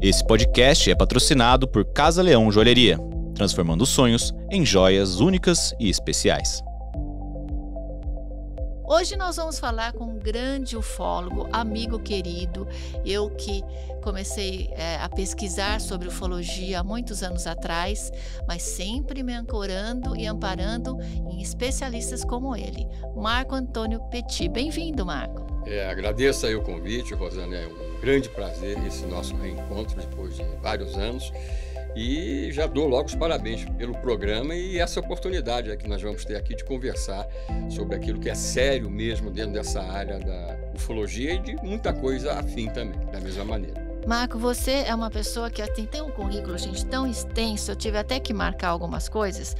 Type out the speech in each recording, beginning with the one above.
Esse podcast é patrocinado por Casa Leão Joalheria, transformando sonhos em joias únicas e especiais. Hoje nós vamos falar com um grande ufólogo, amigo querido, eu que comecei a pesquisar sobre ufologia há muitos anos atrás, mas sempre me ancorando e amparando em especialistas como ele, Marco Antônio Petit. Bem-vindo, Marco. Agradeço aí o convite, Rosana, é um grande prazer esse nosso reencontro depois de vários anos. E já dou logo os parabéns pelo programa e essa oportunidade que nós vamos ter aqui de conversar sobre aquilo que é sério mesmo dentro dessa área da ufologia e de muita coisa afim também, da mesma maneira. Marco, você é uma pessoa que tem um currículo, gente, tão extenso, eu tive até que marcar algumas coisas,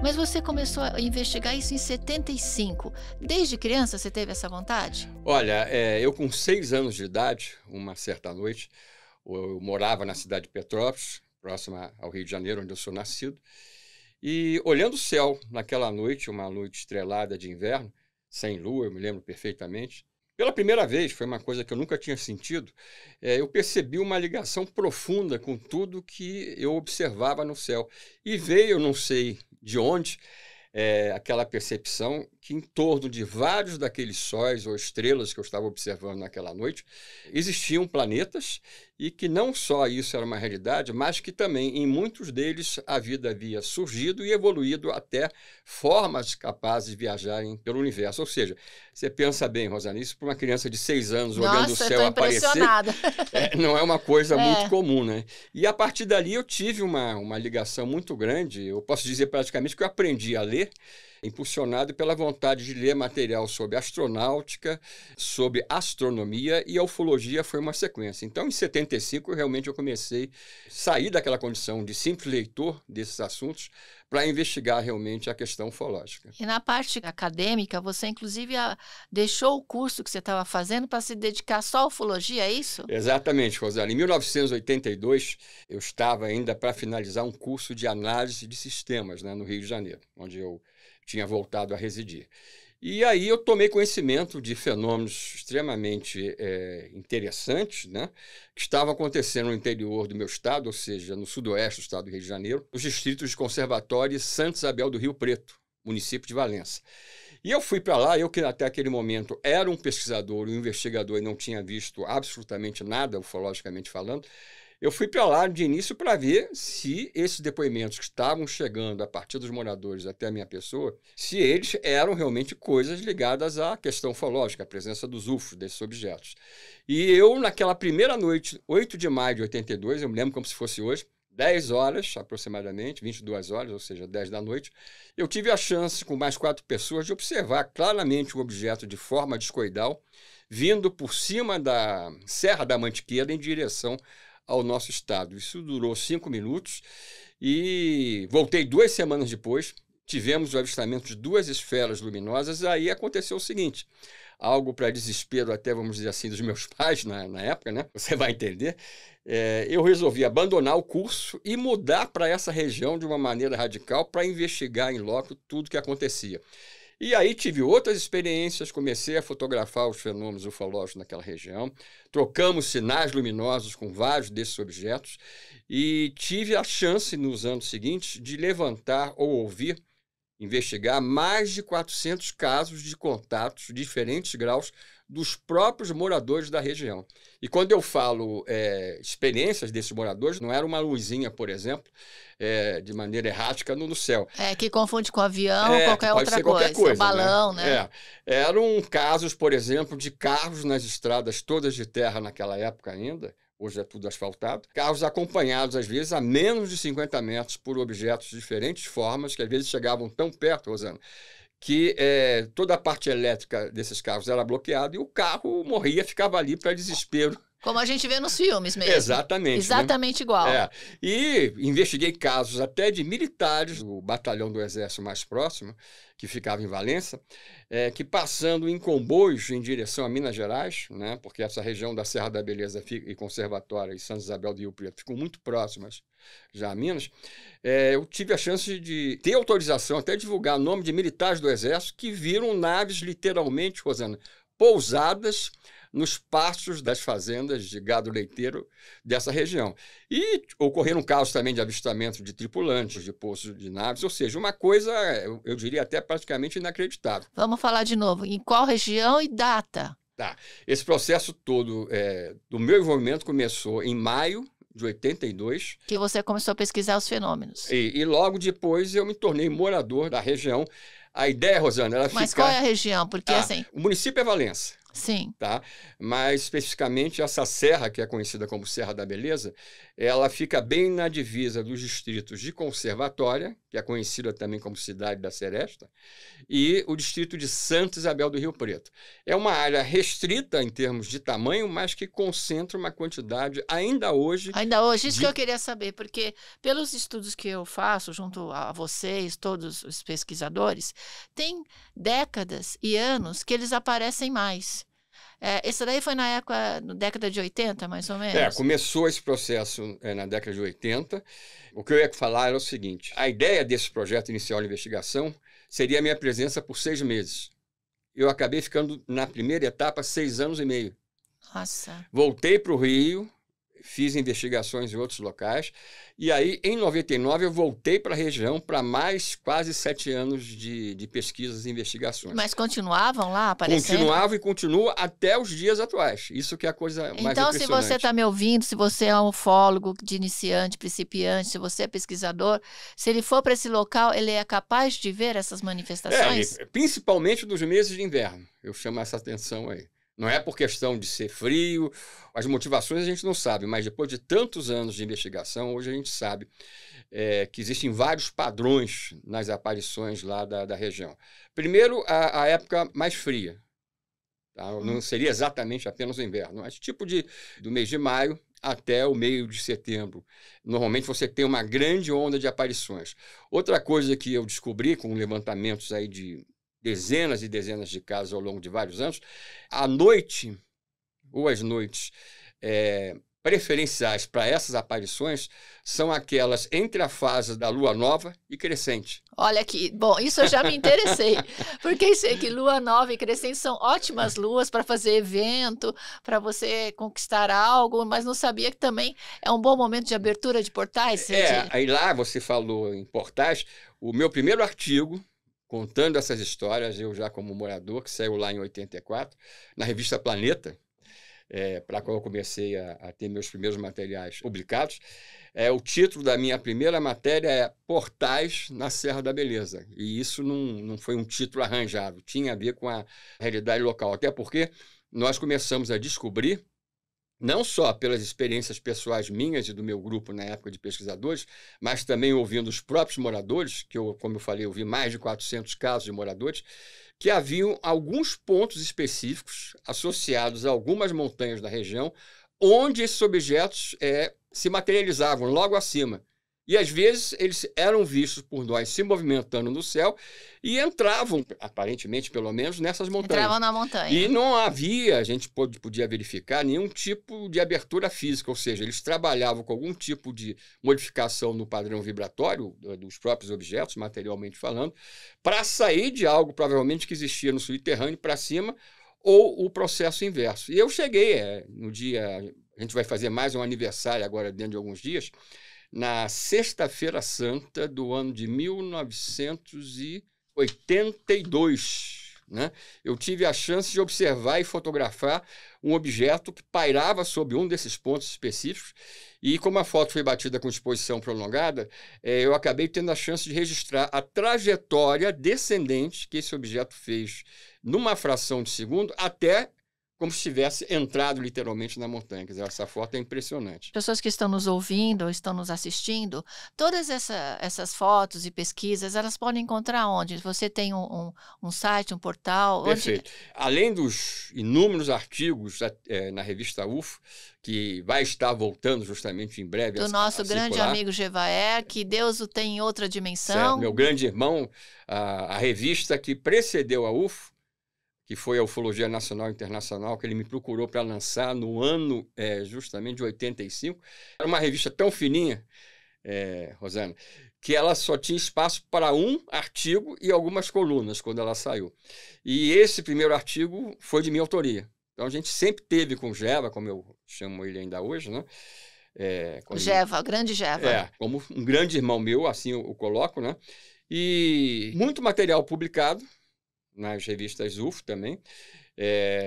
mas você começou a investigar isso em 75. Desde criança você teve essa vontade? Olha, eu com 6 anos de idade, uma certa noite, eu morava na cidade de Petrópolis, próxima ao Rio de Janeiro, onde eu sou nascido, e olhando o céu naquela noite, uma noite estrelada de inverno, sem lua, eu me lembro perfeitamente, pela primeira vez, foi uma coisa que eu nunca tinha sentido, eu percebi uma ligação profunda com tudo que eu observava no céu. E veio, eu não sei de onde, aquela percepção que em torno de vários daqueles sóis ou estrelas que eu estava observando naquela noite, existiam planetas e que não só isso era uma realidade, mas que também em muitos deles a vida havia surgido e evoluído até formas capazes de viajarem pelo universo. Ou seja, você pensa bem, Rosana, isso para uma criança de 6 anos olhando o céu aparecer, não é uma coisa muito comum, né? E a partir dali eu tive uma ligação muito grande, eu posso dizer praticamente que eu aprendi a ler, impulsionado pela vontade de ler material sobre astronáutica, sobre astronomia, e a ufologia foi uma sequência. Então, em 75, realmente eu comecei a sair daquela condição de simples leitor desses assuntos para investigar realmente a questão ufológica. E na parte acadêmica, você inclusive deixou o curso que você estava fazendo para se dedicar só à ufologia, é isso? Exatamente, Rosana. Em 1982, eu estava ainda para finalizar um curso de análise de sistemas, né, no Rio de Janeiro, onde eu tinha voltado a residir. E aí eu tomei conhecimento de fenômenos extremamente interessantes, né, que estavam acontecendo no interior do meu estado, ou seja, no sudoeste do estado do Rio de Janeiro, os distritos de Conservatório e Santa Isabel do Rio Preto, município de Valença. E eu fui para lá, eu que até aquele momento era um pesquisador, um investigador e não tinha visto absolutamente nada, ufologicamente falando, eu fui para lá de início para ver se esses depoimentos que estavam chegando a partir dos moradores até a minha pessoa, se eles eram realmente coisas ligadas à questão ufológica, a presença dos UFOs, desses objetos. E eu, naquela primeira noite, 8 de maio de 82, eu me lembro como se fosse hoje, 10 horas aproximadamente, 22 horas, ou seja, 10 da noite, eu tive a chance, com mais 4 pessoas, de observar claramente o objeto de forma discoidal, vindo por cima da Serra da Mantiqueira em direção ao nosso estado. Isso durou 5 minutos e voltei 2 semanas depois, tivemos o avistamento de 2 esferas luminosas, aí aconteceu o seguinte, algo para desespero até, vamos dizer assim, dos meus pais na época, né? Você vai entender, eu resolvi abandonar o curso e mudar para essa região de uma maneira radical para investigar em loco tudo o que acontecia. E aí tive outras experiências, comecei a fotografar os fenômenos ufológicos naquela região, trocamos sinais luminosos com vários desses objetos e tive a chance, nos anos seguintes, de levantar ou ouvir, investigar mais de 400 casos de contatos de diferentes graus dos próprios moradores da região. E quando eu falo experiências desses moradores, não era uma luzinha, por exemplo, de maneira errática no céu. Que confunde com avião ou qualquer outra qualquer coisa. O balão, né? Eram casos, por exemplo, de carros nas estradas todas de terra naquela época ainda, hoje é tudo asfaltado, carros acompanhados, às vezes, a menos de 50 metros por objetos de diferentes formas, que às vezes chegavam tão perto, Rosana, que toda a parte elétrica desses carros era bloqueada e o carro morria, ficava ali para desespero Como a gente vê nos filmes mesmo. Exatamente. Exatamente, né? Igual. E investiguei casos até de militares do batalhão do Exército mais próximo, que ficava em Valença, que passando em comboios em direção a Minas Gerais, né, porque essa região da Serra da Beleza e Conservatória e Santa Isabel do Rio Preto ficam muito próximas já a Minas, eu tive a chance de ter autorização, até divulgar o nome de militares do Exército que viram naves literalmente, Rosana, pousadas nos pastos das fazendas de gado leiteiro dessa região. E ocorreram casos também de avistamento de tripulantes, de pousos de naves, ou seja, uma coisa, eu diria até praticamente inacreditável. Vamos falar de novo, em qual região e data? Tá. Esse processo todo do meu envolvimento começou em maio de 82. Que você começou a pesquisar os fenômenos. E logo depois eu me tornei morador da região. A ideia, Rosana, era Mas ficar... qual é a região? Porque assim... O município é Valença. Sim. Tá? Mas, especificamente, essa serra, que é conhecida como Serra da Beleza, ela fica bem na divisa dos distritos de Conservatória, que é conhecida também como Cidade da Seresta, e o distrito de Santa Isabel do Rio Preto. É uma área restrita em termos de tamanho, mas que concentra uma quantidade, ainda hoje... Ainda hoje, isso que eu queria saber, porque pelos estudos que eu faço, junto a vocês, todos os pesquisadores, tem décadas e anos que eles aparecem mais. Esse daí foi na década de 80, mais ou menos? Começou esse processo na década de 80. O que eu ia falar era o seguinte: a ideia desse projeto inicial de investigação seria a minha presença por 6 meses. Eu acabei ficando, na primeira etapa, 6 anos e meio. Nossa. Voltei para o Rio, fiz investigações em outros locais, e aí, em 99, eu voltei para a região para mais quase 7 anos de pesquisas e investigações. Mas continuavam lá aparecendo? Continuava e continua até os dias atuais. Isso que é a coisa mais impressionante. Então, se você está me ouvindo, se você é um ufólogo de iniciante, principiante, se você é pesquisador, se ele for para esse local, ele é capaz de ver essas manifestações? Principalmente nos meses de inverno. Eu chamo essa atenção aí. Não é por questão de ser frio, as motivações a gente não sabe, mas depois de tantos anos de investigação, hoje a gente sabe que existem vários padrões nas aparições lá da região. Primeiro, a época mais fria. Tá? Não seria exatamente apenas o inverno, mas tipo do mês de maio até o meio de setembro. Normalmente você tem uma grande onda de aparições. Outra coisa que eu descobri com levantamentos aí de dezenas e dezenas de casos ao longo de vários anos, à noite, ou as noites preferenciais para essas aparições são aquelas entre a fase da lua nova e crescente. Olha aqui, bom, isso eu já me interessei, porque sei que lua nova e crescente são ótimas luas para fazer evento, para você conquistar algo, mas não sabia que também é um bom momento de abertura de portais? Aí lá você falou em portais, o meu primeiro artigo contando essas histórias, eu já como morador, que saiu lá em 84, na revista Planeta, para a qual eu comecei a ter meus primeiros materiais publicados. O título da minha primeira matéria é Portais na Serra da Beleza. E isso não foi um título arranjado, tinha a ver com a realidade local. Até porque nós começamos a descobrir, não só pelas experiências pessoais minhas e do meu grupo na época de pesquisadores, mas também ouvindo os próprios moradores, que eu, como eu falei, eu vi mais de 400 casos de moradores, que haviam alguns pontos específicos associados a algumas montanhas da região, onde esses objetos se materializavam logo acima. E, às vezes, eles eram vistos por nós se movimentando no céu e entravam, aparentemente, pelo menos, nessas montanhas. Entravam na montanha. E não havia, a gente podia verificar, nenhum tipo de abertura física, ou seja, eles trabalhavam com algum tipo de modificação no padrão vibratório dos próprios objetos, materialmente falando, para sair de algo, provavelmente, que existia no subterrâneo para cima, ou o processo inverso. E eu cheguei, no dia... A gente vai fazer mais um aniversário agora, dentro de alguns dias, na Sexta-feira Santa do ano de 1982, né? Eu tive a chance de observar e fotografar um objeto que pairava sobre um desses pontos específicos e, como a foto foi batida com exposição prolongada, eu acabei tendo a chance de registrar a trajetória descendente que esse objeto fez numa fração de segundo até como se tivesse entrado literalmente na montanha. Quer dizer, essa foto é impressionante. Pessoas que estão nos ouvindo, estão nos assistindo, todas essas fotos e pesquisas, elas podem encontrar onde? Você tem um site, um portal? Perfeito. Além dos inúmeros artigos na revista UFO, que vai estar voltando justamente em breve do nosso grande amigo Gevaer, que Deus o tem em outra dimensão. Certo. Meu grande irmão, a revista que precedeu a UFO, que foi a Ufologia Nacional e Internacional, que ele me procurou para lançar no ano justamente de 85. Era uma revista tão fininha, Rosana, que ela só tinha espaço para um artigo e algumas colunas quando ela saiu. E esse primeiro artigo foi de minha autoria. Então a gente sempre teve com o Geva, como eu chamo ele ainda hoje, né? O Geva, o grande Geva. Como um grande irmão meu, assim eu coloco, né? E muito material publicado nas revistas UFO também.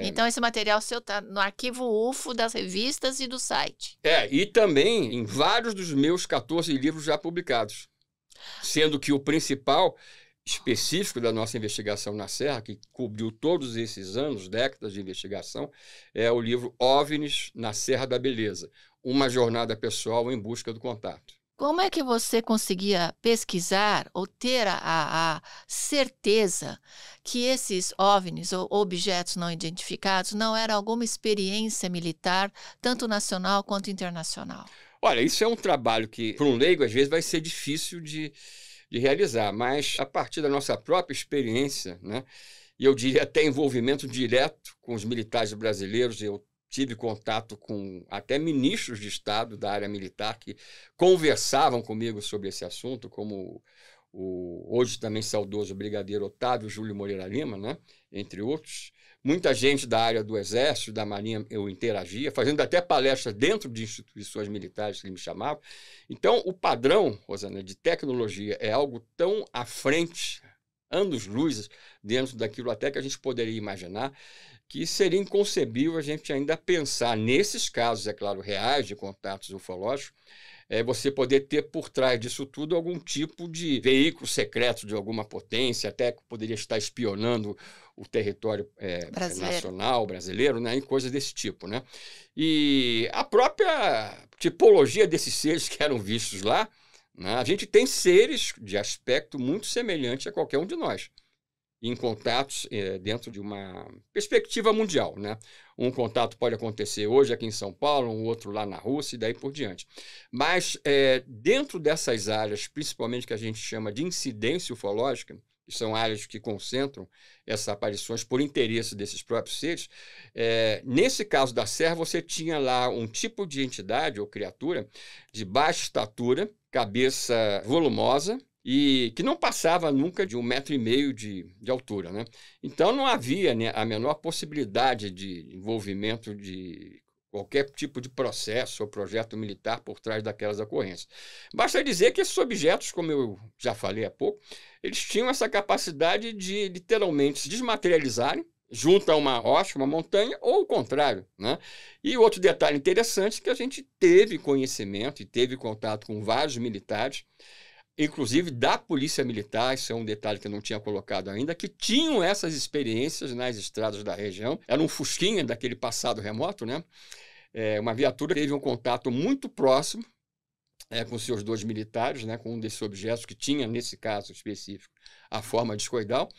Então esse material seu está no arquivo UFO das revistas e do site. E também em vários dos meus 14 livros já publicados. Sendo que o principal específico da nossa investigação na Serra, que cobriu todos esses anos, décadas de investigação, é o livro OVNIs na Serra da Beleza, uma jornada pessoal em busca do contato. Como é que você conseguia pesquisar ou ter a certeza que esses OVNIs ou objetos não identificados não eram alguma experiência militar, tanto nacional quanto internacional? Olha, isso é um trabalho que, para um leigo, às vezes vai ser difícil de realizar, mas a partir da nossa própria experiência, né, e eu diria até envolvimento direto com os militares brasileiros, eu tive contato com até ministros de Estado da área militar que conversavam comigo sobre esse assunto, como o hoje também saudoso brigadeiro Otávio Júlio Moreira Lima, né? Entre outros. Muita gente da área do Exército, da Marinha, eu interagia, fazendo até palestras dentro de instituições militares que ele me chamava. Então, o padrão, Rosana, de tecnologia é algo tão à frente, anos-luz, dentro daquilo até que a gente poderia imaginar, que seria inconcebível a gente ainda pensar, nesses casos, é claro, reais de contatos ufológicos, você poder ter por trás disso tudo algum tipo de veículo secreto de alguma potência, até que poderia estar espionando o território nacional brasileiro, né, e coisas desse tipo, né? E a própria tipologia desses seres que eram vistos lá, né, a gente tem seres de aspecto muito semelhante a qualquer um de nós, em contatos dentro de uma perspectiva mundial, né? Um contato pode acontecer hoje aqui em São Paulo, um outro lá na Rússia e daí por diante. Mas dentro dessas áreas, principalmente que a gente chama de incidência ufológica, que são áreas que concentram essas aparições por interesse desses próprios seres, nesse caso da Serra, você tinha lá um tipo de entidade ou criatura de baixa estatura, cabeça volumosa, e que não passava nunca de 1,5 metro de altura, né? Então não havia, né, a menor possibilidade de envolvimento de qualquer tipo de processo ou projeto militar por trás daquelas ocorrências. Basta dizer que esses objetos, como eu já falei há pouco, eles tinham essa capacidade de literalmente se desmaterializarem junto a uma rocha, uma montanha, ou o contrário, né? E outro detalhe interessante é que a gente teve conhecimento e teve contato com vários militares, inclusive da Polícia Militar, isso é um detalhe que eu não tinha colocado ainda, que tinham essas experiências nas estradas da região. Era um fusquinha daquele passado remoto, né? Uma viatura teve um contato muito próximo com seus 2 militares, né? Com um desses objetos que tinha, nesse caso específico, a forma discoidal.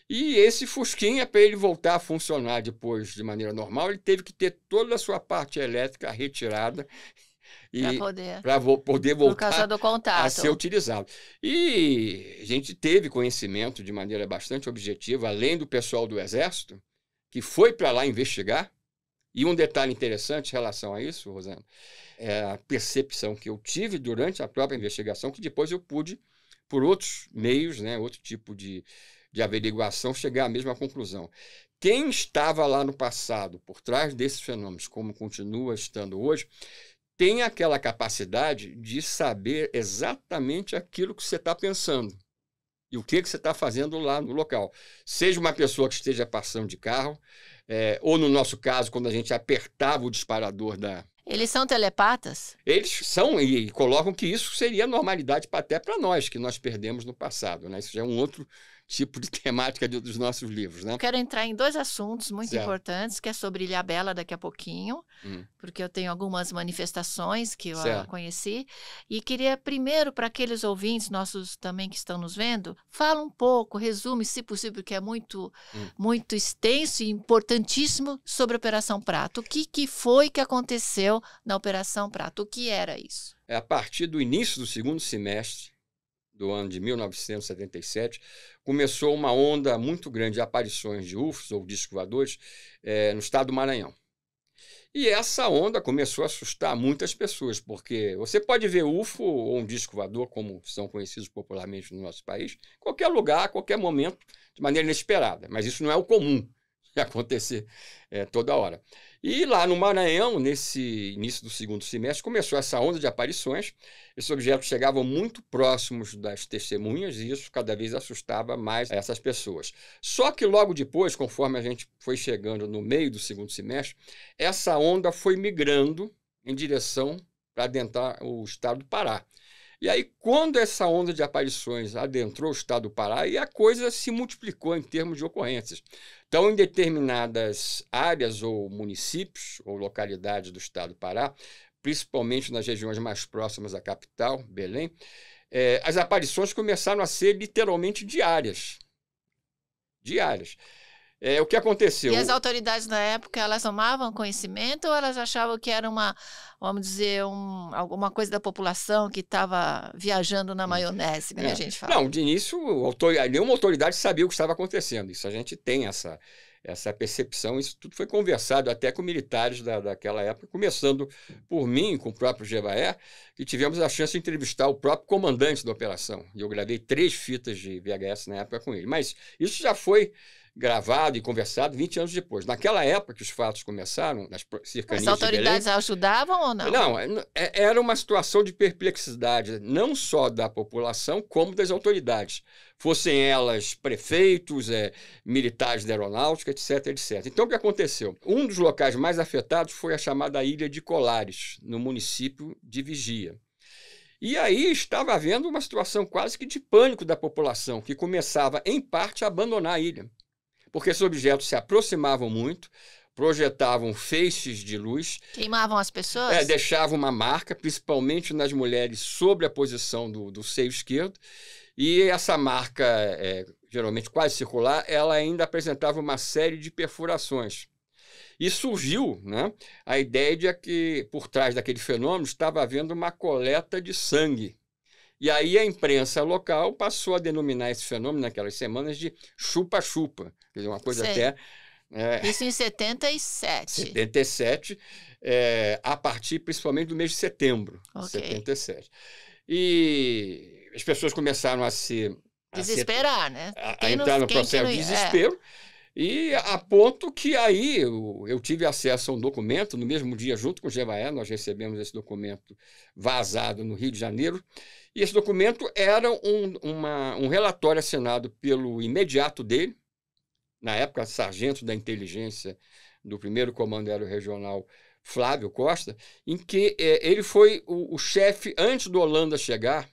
E esse fusquinha, para ele voltar a funcionar depois de maneira normal, ele teve que ter toda a sua parte elétrica retirada para poder voltar a ser utilizado. E a gente teve conhecimento de maneira bastante objetiva, além do pessoal do Exército, que foi para lá investigar. E um detalhe interessante em relação a isso, Rosana, é a percepção que eu tive durante a própria investigação, que depois eu pude, por outros meios, né, outro tipo de averiguação, chegar à mesma conclusão. Quem estava lá no passado, por trás desses fenômenos, como continua estando hoje, tem aquela capacidade de saber exatamente aquilo que você está pensando e o que você está fazendo lá no local. Seja uma pessoa que esteja passando de carro, ou no nosso caso, quando a gente apertava o disparador da... Eles são telepatas? Eles são e colocam que isso seria normalidade até para nós, que nós perdemos no passado, né? Isso já é um outro tipo de temática dos nossos livros, né? Quero entrar em 2 assuntos muito Certo. importantes, que é sobre Ilhabela daqui a pouquinho, porque eu tenho algumas manifestações que eu Certo. conheci, e queria primeiro, para aqueles ouvintes nossos também que estão nos vendo, fala um pouco, resume, se possível, que é muito, muito extenso e importantíssimo, sobre a Operação Prato. O que foi que aconteceu na Operação Prato? O que era isso? A partir do início do segundo semestre do ano de 1977, começou uma onda muito grande de aparições de UFOs, ou discos voadores, no estado do Maranhão. E essa onda começou a assustar muitas pessoas, porque você pode ver UFO ou um disco voador, como são conhecidos popularmente no nosso país, em qualquer lugar, a qualquer momento, de maneira inesperada. Mas isso não é o comum de acontecer toda hora. E lá no Maranhão, nesse início do segundo semestre, começou essa onda de aparições. Esses objetos chegavam muito próximos das testemunhas e isso cada vez assustava mais essas pessoas. Só que logo depois, conforme a gente foi chegando no meio do segundo semestre, essa onda foi migrando em direção para adentrar o estado do Pará. E aí, quando essa onda de aparições adentrou o estado do Pará, e a coisa se multiplicou em termos de ocorrências. Então, em determinadas áreas ou municípios ou localidades do estado do Pará, principalmente nas regiões mais próximas à capital, Belém, as aparições começaram a ser literalmente diárias. Diárias. O que aconteceu? E as autoridades na época, elas tomavam conhecimento ou elas achavam que era vamos dizer, alguma coisa da população que estava viajando na maionese, como a gente fala? Não, de início, nenhuma autoridade sabia o que estava acontecendo. Isso a gente tem essa percepção, isso tudo foi conversado até com militares daquela época, começando por mim, com o próprio Jevaé, que tivemos a chance de entrevistar o próprio comandante da operação. E eu gravei 3 fitas de VHS na época com ele. Mas isso já foi gravado e conversado 20 anos depois. Naquela época que os fatos começaram, nas cercanias As autoridades de Belém, ajudavam ou não? Não, era uma situação de perplexidade, não só da população, como das autoridades. Fossem elas prefeitos, militares da aeronáutica, etc, etc. Então, o que aconteceu? Um dos locais mais afetados foi a chamada Ilha de Colares, no município de Vigia. E aí estava havendo uma situação quase que de pânico da população, que começava, em parte, a abandonar a ilha. Porque esses objetos se aproximavam muito, projetavam feixes de luz. Queimavam as pessoas? Deixavam uma marca, principalmente nas mulheres, sobre a posição do seio esquerdo. E essa marca, geralmente quase circular, ela ainda apresentava uma série de perfurações. E surgiu, né, a ideia de que, por trás daquele fenômeno, estava havendo uma coleta de sangue. E aí a imprensa local passou a denominar esse fenômeno, naquelas semanas, de chupa-chupa. Quer dizer, uma coisa até... Isso em 77. 77, a partir principalmente do mês de setembro de 77. E as pessoas começaram a se... Desesperar, né? A entrar no processo de desespero. E a ponto que aí eu tive acesso a um documento, no mesmo dia, junto com o Jevaé, nós recebemos esse documento vazado no Rio de Janeiro, e esse documento era um relatório assinado pelo imediato dele, na época sargento da inteligência do 1º Comando Aéreo Regional, Flávio Costa, em que ele foi o chefe, antes do Holanda chegar,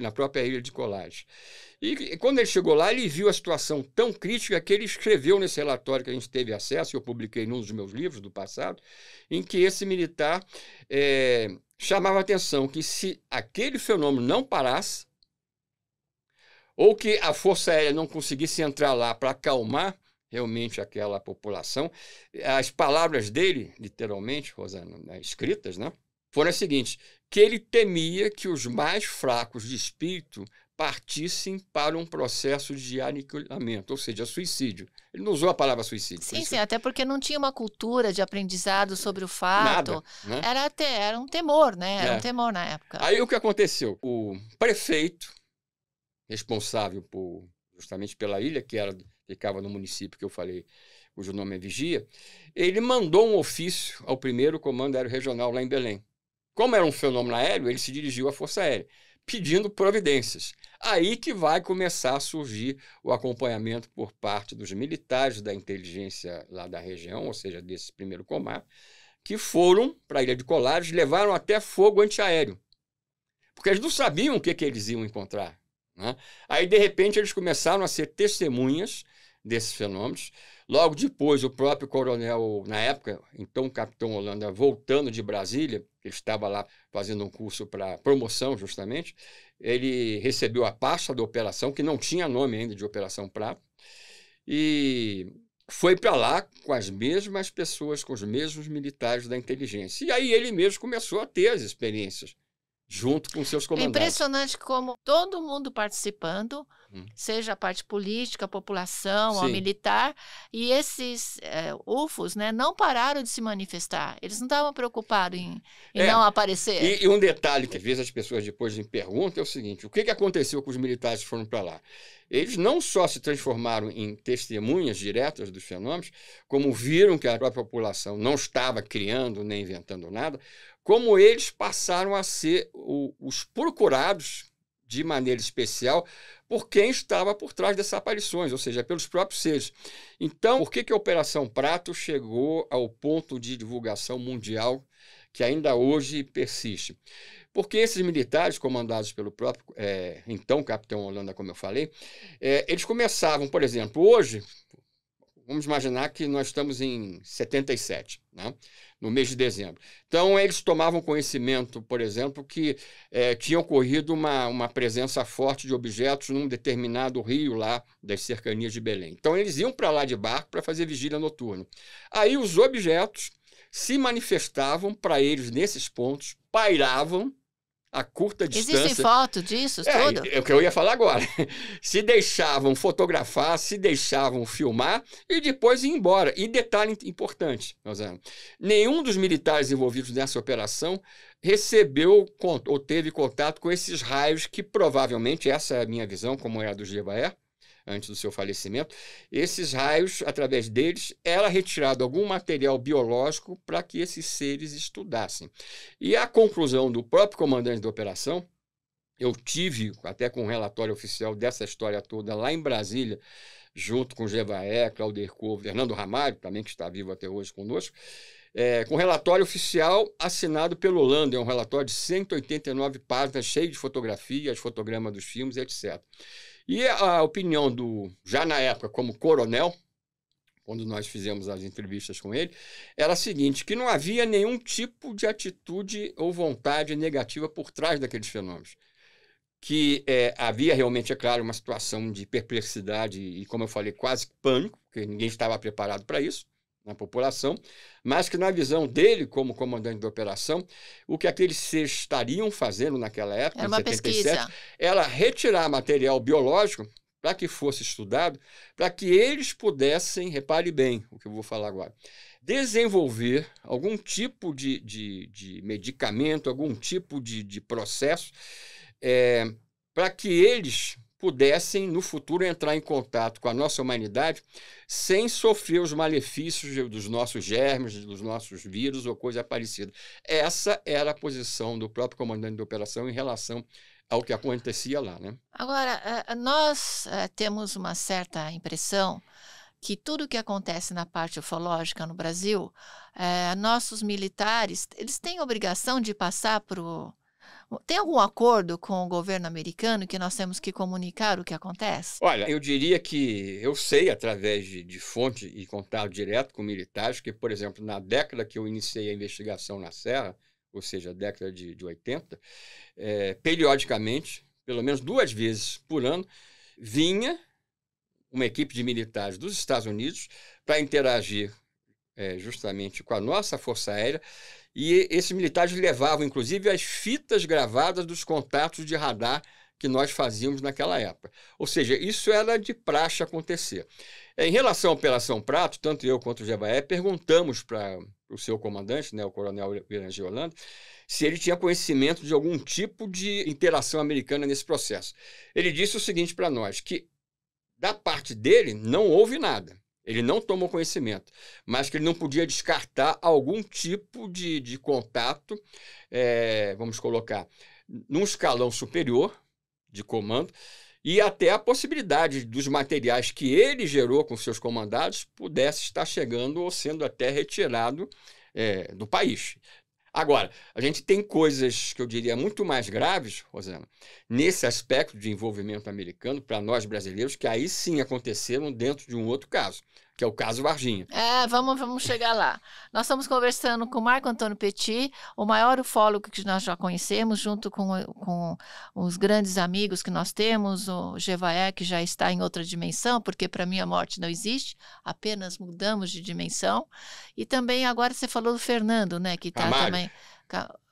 na própria Ilha de Colares. E quando ele chegou lá, ele viu a situação tão crítica que ele escreveu nesse relatório que a gente teve acesso, eu publiquei num dos meus livros do passado, em que esse militar chamava a atenção que se aquele fenômeno não parasse, ou que a Força Aérea não conseguisse entrar lá para acalmar realmente aquela população, as palavras dele, literalmente, Rosana, escritas, né, foram as seguintes, que ele temia que os mais fracos de espírito partissem para um processo de aniquilamento, ou seja, suicídio. Ele não usou a palavra suicídio. Sim, até porque não tinha uma cultura de aprendizado sobre o fato. Nada, né? Era um temor, né? Era um temor na época. Aí o que aconteceu? O prefeito, responsável justamente pela ilha, que ficava no município que eu falei, cujo nome é Vigia, ele mandou um ofício ao 1º Comando Aéreo Regional lá em Belém. Como era um fenômeno aéreo, ele se dirigiu à Força Aérea, pedindo providências. Aí que vai começar a surgir o acompanhamento por parte dos militares da inteligência lá da região, ou seja, desse 1º Comando, que foram para a Ilha de Colares, levaram até fogo antiaéreo. Porque eles não sabiam o que eles iam encontrar né? Aí, de repente, eles começaram a ser testemunhas desses fenômenos. Logo depois, o próprio coronel, na época, então o capitão Holanda, voltando de Brasília, ele estava lá fazendo um curso para promoção, justamente, ele recebeu a pasta da operação, que não tinha nome ainda de Operação Prato, e foi para lá com as mesmas pessoas, com os mesmos militares da inteligência. E aí ele mesmo começou a ter as experiências, junto com seus É comandantes. impressionante como todo mundo participando, seja a parte política, a população, a Sim. militar, e esses UFOs, né, não pararam de se manifestar. Eles não estavam preocupados em não aparecer. E um detalhe que às vezes as pessoas depois me perguntam é o seguinte: o que aconteceu com os militares que foram para lá? Eles não só se transformaram em testemunhas diretas dos fenômenos, como viram que a própria população não estava criando nem inventando nada, como eles passaram a ser os procurados de maneira especial por quem estava por trás dessas aparições, ou seja, pelos próprios seres. Então, por que a Operação Prato chegou ao ponto de divulgação mundial que ainda hoje persiste? Porque esses militares, comandados pelo próprio, então, capitão Holanda, como eu falei, eles começavam, por exemplo, hoje, vamos imaginar que nós estamos em 77, né? No mês de dezembro. Então, eles tomavam conhecimento, por exemplo, que tinha ocorrido uma presença forte de objetos num determinado rio lá das cercanias de Belém. Então, eles iam para lá de barco para fazer vigília noturna. Aí, os objetos se manifestavam para eles nesses pontos, pairavam a curta distância. Existe foto disso tudo? É o que eu ia falar agora. Se deixavam fotografar, se deixavam filmar e depois ir embora. E detalhe importante, Rosana, nenhum dos militares envolvidos nessa operação recebeu ou teve contato com esses raios que provavelmente, essa é a minha visão, como era do Gevaert, antes do seu falecimento, esses raios, através deles, era retirado algum material biológico para que esses seres estudassem. E a conclusão do próprio comandante da operação, eu tive até com um relatório oficial dessa história toda lá em Brasília, junto com Gevaert, Claudio Couve, Fernando Ramalho, também que está vivo até hoje conosco, com relatório oficial assinado pelo Holanda, é um relatório de 189 páginas, cheio de fotografias, fotogramas dos filmes, etc. E a opinião já na época, como coronel, quando nós fizemos as entrevistas com ele, era a seguinte, que não havia nenhum tipo de atitude ou vontade negativa por trás daqueles fenômenos. Que havia realmente, é claro, uma situação de perplexidade e, como eu falei, quase pânico, porque ninguém estava preparado para isso na população, mas que na visão dele, como comandante da operação, o que aqueles seres estariam fazendo naquela época, era uma em 77, pesquisa. era retirar material biológico para que fosse estudado, para que eles pudessem, repare bem o que eu vou falar agora, desenvolver algum tipo de medicamento, algum tipo de processo, para que eles pudessem, no futuro, entrar em contato com a nossa humanidade sem sofrer os malefícios dos nossos germes, dos nossos vírus ou coisa parecida. Essa era a posição do próprio comandante da operação em relação ao que acontecia lá, né? Agora, nós temos uma certa impressão que tudo que acontece na parte ufológica no Brasil, nossos militares, eles têm obrigação de passar para o... Tem algum acordo com o governo americano que nós temos que comunicar o que acontece? Olha, eu diria que eu sei, através de fonte e contato direto com militares, que, por exemplo, na década que eu iniciei a investigação na Serra, ou seja, a década de 80, periodicamente, pelo menos 2 vezes por ano, vinha uma equipe de militares dos Estados Unidos para interagir justamente com a nossa Força Aérea. E esses militares levavam, inclusive, as fitas gravadas dos contatos de radar que nós fazíamos naquela época. Ou seja, isso era de praxe acontecer. Em relação à Operação Prato, tanto eu quanto o Gevaert perguntamos para o seu comandante, né, o coronel William Holanda, se ele tinha conhecimento de algum tipo de interação americana nesse processo. Ele disse o seguinte para nós, que da parte dele não houve nada. Ele não tomou conhecimento, mas que ele não podia descartar algum tipo de contato, vamos colocar, num escalão superior de comando, e até a possibilidade dos materiais que ele gerou com seus comandados pudesse estar chegando ou sendo até retirado do país. Agora, a gente tem coisas que eu diria muito mais graves, Rosana, nesse aspecto de envolvimento americano, para nós brasileiros, que aí sim aconteceram dentro de um outro caso, que é o caso Varginha. Vamos chegar lá. Nós estamos conversando com Marco Antônio Petit, o maior ufólogo que nós já conhecemos, junto com os grandes amigos que nós temos, o Jevaé, que já está em outra dimensão, porque para mim a morte não existe, apenas mudamos de dimensão. E também agora você falou do Fernando, né, que está também...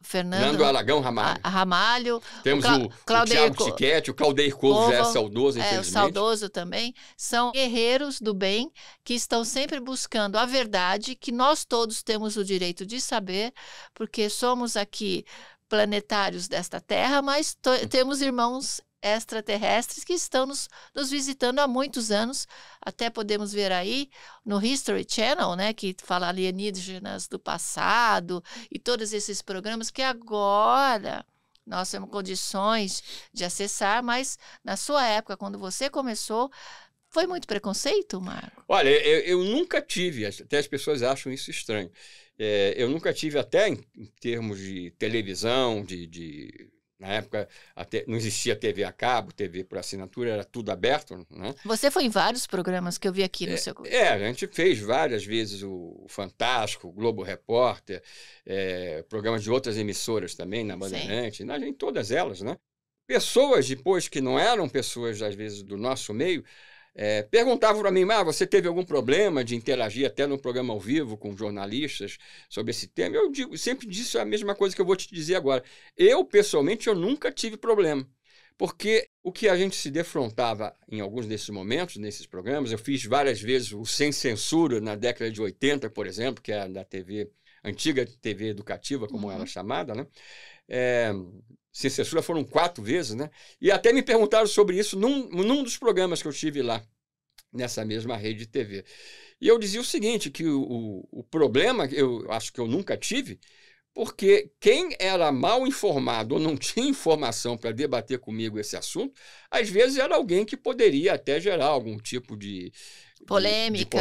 Fernando Aragão Ramalho. Ramalho. Temos o Thiago Tiquete, o Claudeir Couve já é saudoso, infelizmente. O saudoso também. São guerreiros do bem que estão sempre buscando a verdade, que nós todos temos o direito de saber, porque somos aqui planetários desta Terra, mas temos irmãos extraterrestres que estão nos visitando há muitos anos. Até podemos ver aí no History Channel, né, que fala alienígenas do passado e todos esses programas que agora nós temos condições de acessar, mas na sua época, quando você começou, foi muito preconceito, Marco? Olha, eu nunca tive, até as pessoas acham isso estranho, eu nunca tive até em termos de televisão, na época até não existia TV a cabo, TV por assinatura, era tudo aberto, né? Você foi em vários programas que eu vi aqui no seu... A gente fez várias vezes o Fantástico, o Globo Repórter, programas de outras emissoras também, na Bandeirante, em todas elas, né? Pessoas depois que não eram pessoas, às vezes, do nosso meio, perguntavam para mim, você teve algum problema de interagir até no programa ao vivo com jornalistas sobre esse tema? Eu sempre disse a mesma coisa que eu vou te dizer agora. Eu, pessoalmente, eu nunca tive problema, porque o que a gente se defrontava em alguns desses momentos, nesses programas, eu fiz várias vezes o Sem Censura na década de 80, por exemplo, que é da TV, antiga TV educativa, como era chamada, né? Sem Censura foram 4 vezes, né? E até me perguntaram sobre isso num dos programas que eu tive lá, nessa mesma rede de TV. E eu dizia o seguinte, que o problema, eu acho que eu nunca tive, porque quem era mal informado ou não tinha informação para debater comigo esse assunto, às vezes era alguém que poderia até gerar algum tipo de polêmica,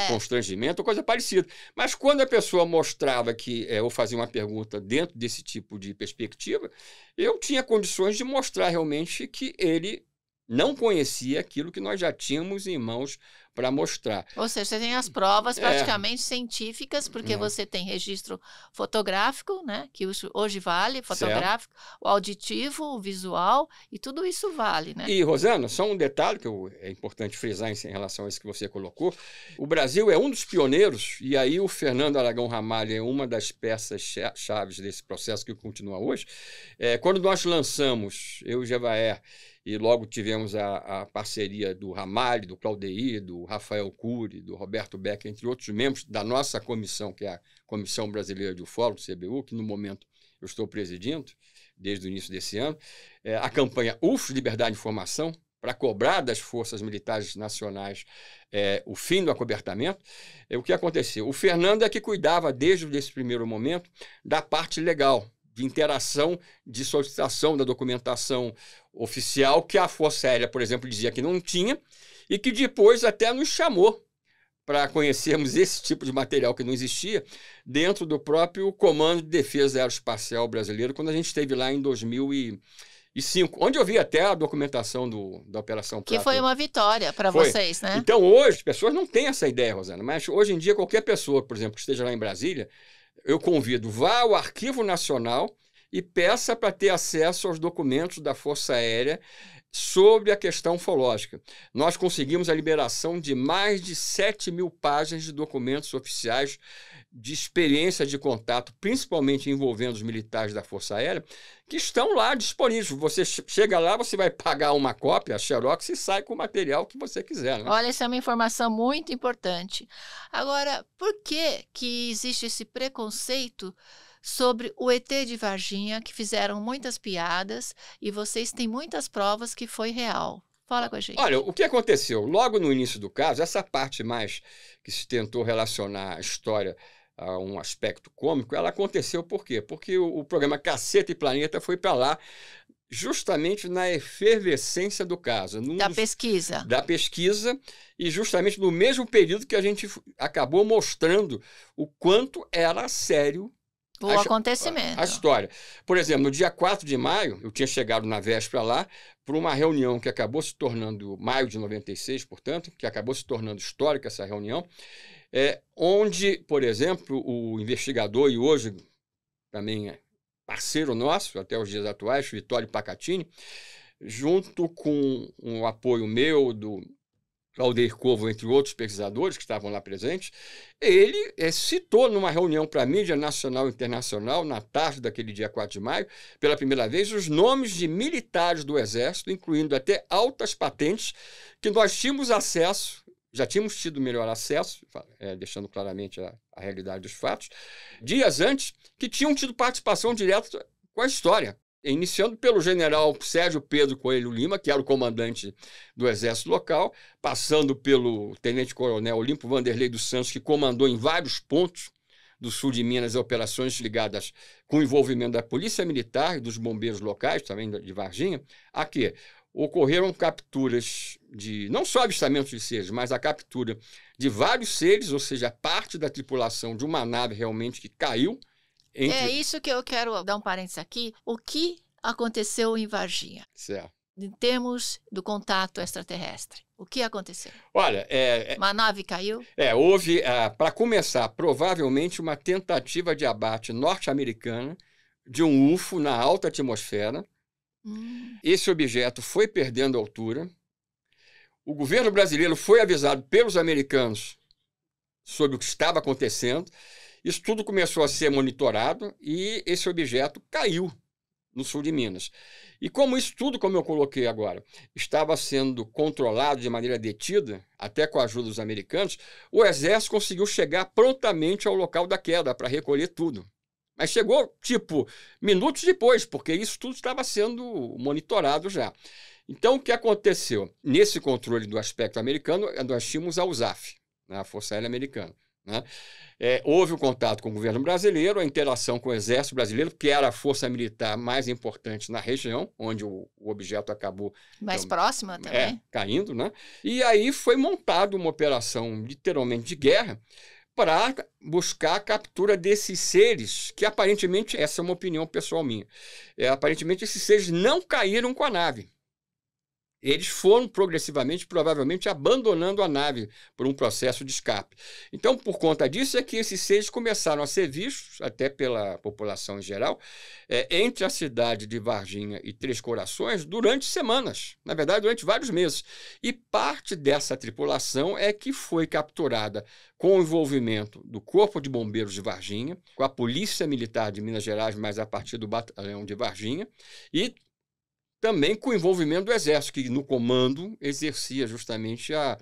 constrangimento ou coisa parecida. Mas quando a pessoa mostrava que eu fazia uma pergunta dentro desse tipo de perspectiva, eu tinha condições de mostrar realmente que ele não conhecia aquilo que nós já tínhamos em mãos para mostrar. Ou seja, você tem as provas praticamente científicas, porque você tem registro fotográfico, né, que hoje vale, fotográfico, o auditivo, o visual, e tudo isso vale, né? E, Rosana, só um detalhe que é importante frisar em relação a isso que você colocou. O Brasil é um dos pioneiros, e aí o Fernando Aragão Ramalho é uma das peças-chaves desse processo que continua hoje. Quando nós lançamos, eu e o Jevaé, e logo tivemos a parceria do Ramalho, do Claudeir, do Rafael Cury, do Roberto Beck, entre outros membros da nossa comissão, que é a Comissão Brasileira de Ufólogos, CBU, que no momento eu estou presidindo, desde o início desse ano, a campanha UFO, Liberdade de Informação, para cobrar das forças militares nacionais o fim do acobertamento. O que aconteceu? O Fernando é que cuidava, desde esse primeiro momento, da parte legal, de interação, de solicitação da documentação oficial, que a Força Aérea, por exemplo, dizia que não tinha, e que depois até nos chamou para conhecermos esse tipo de material que não existia dentro do próprio Comando de Defesa Aeroespacial Brasileiro, quando a gente esteve lá em 2005, onde eu vi até a documentação da Operação Prato. Que foi uma vitória para vocês, né? Então, hoje, as pessoas não têm essa ideia, Rosana, mas hoje em dia, qualquer pessoa, por exemplo, que esteja lá em Brasília, eu convido, vá ao Arquivo Nacional e peça para ter acesso aos documentos da Força Aérea sobre a questão ufológica. Nós conseguimos a liberação de mais de 7.000 páginas de documentos oficiais de experiência de contato, principalmente envolvendo os militares da Força Aérea, que estão lá disponíveis. Você chega lá, você vai pagar uma cópia, a Xerox, e sai com o material que você quiser, né? Olha, essa é uma informação muito importante. Agora, por que existe esse preconceito sobre o ET de Varginha, que fizeram muitas piadas e vocês têm muitas provas que foi real? Fala com a gente. Olha, o que aconteceu? Logo no início do caso, essa parte mais que se tentou relacionar a história a um aspecto cômico, ela aconteceu por quê? Porque o programa Caceta e Planeta foi para lá justamente na efervescência do caso. Pesquisa. Da pesquisa, e justamente no mesmo período que a gente acabou mostrando o quanto era sério O acontecimento. A história. Por exemplo, no dia 4 de maio, eu tinha chegado na véspera lá para uma reunião que acabou se tornando, maio de 96, portanto, que acabou se tornando histórica essa reunião, onde, por exemplo, o investigador e hoje também parceiro nosso, até os dias atuais, Vitório Pacatini, junto com o apoio meu, do Aldeir Corvo, entre outros pesquisadores que estavam lá presentes, ele citou numa reunião para a mídia nacional e internacional, na tarde daquele dia 4 de maio, pela primeira vez, os nomes de militares do Exército, incluindo até altas patentes, que nós tínhamos acesso, já tínhamos tido melhor acesso, deixando claramente a realidade dos fatos, dias antes, que tinham tido participação direta com a história. Iniciando pelo general Sérgio Pedro Coelho Lima, que era o comandante do Exército local, passando pelo tenente-coronel Olimpo Vanderlei dos Santos, que comandou em vários pontos do sul de Minas operações ligadas com o envolvimento da Polícia Militar e dos bombeiros locais, também de Varginha, a que ocorreram capturas de, não só avistamentos de seres, mas a captura de vários seres, ou seja, parte da tripulação de uma nave realmente que caiu. É isso que eu quero dar um parênteses aqui. O que aconteceu em Varginha? Certo. Em termos do contato extraterrestre. O que aconteceu? Olha, uma nave caiu? Houve, para começar, provavelmente uma tentativa de abate norte-americana de um UFO na alta atmosfera. Esse objeto foi perdendo altura. O governo brasileiro foi avisado pelos americanos sobre o que estava acontecendo. Isso tudo começou a ser monitorado e esse objeto caiu no sul de Minas. E como isso tudo, como eu coloquei agora, estava sendo controlado de maneira detida, até com a ajuda dos americanos, o Exército conseguiu chegar prontamente ao local da queda para recolher tudo. Mas chegou, minutos depois, porque isso tudo estava sendo monitorado já. Então, o que aconteceu? Nesse controle do aspecto americano, nós tínhamos a USAF, a Força Aérea Americana. Né? Houve o contato com o governo brasileiro, a interação com o Exército Brasileiro, que era a força militar mais importante na região, onde o objeto acabou... Mais próxima também. Caindo, né? E aí foi montada uma operação literalmente de guerra para buscar a captura desses seres, que aparentemente, essa é uma opinião pessoal minha, aparentemente esses seres não caíram com a nave. Eles foram progressivamente, provavelmente, abandonando a nave por um processo de escape. Então, por conta disso, é que esses seres começaram a ser vistos, até pela população em geral, entre a cidade de Varginha e Três Corações, durante semanas, na verdade, durante vários meses. E parte dessa tripulação é que foi capturada com o envolvimento do Corpo de Bombeiros de Varginha, com a Polícia Militar de Minas Gerais, mas a partir do Batalhão de Varginha, e também com o envolvimento do Exército, que no comando exercia justamente a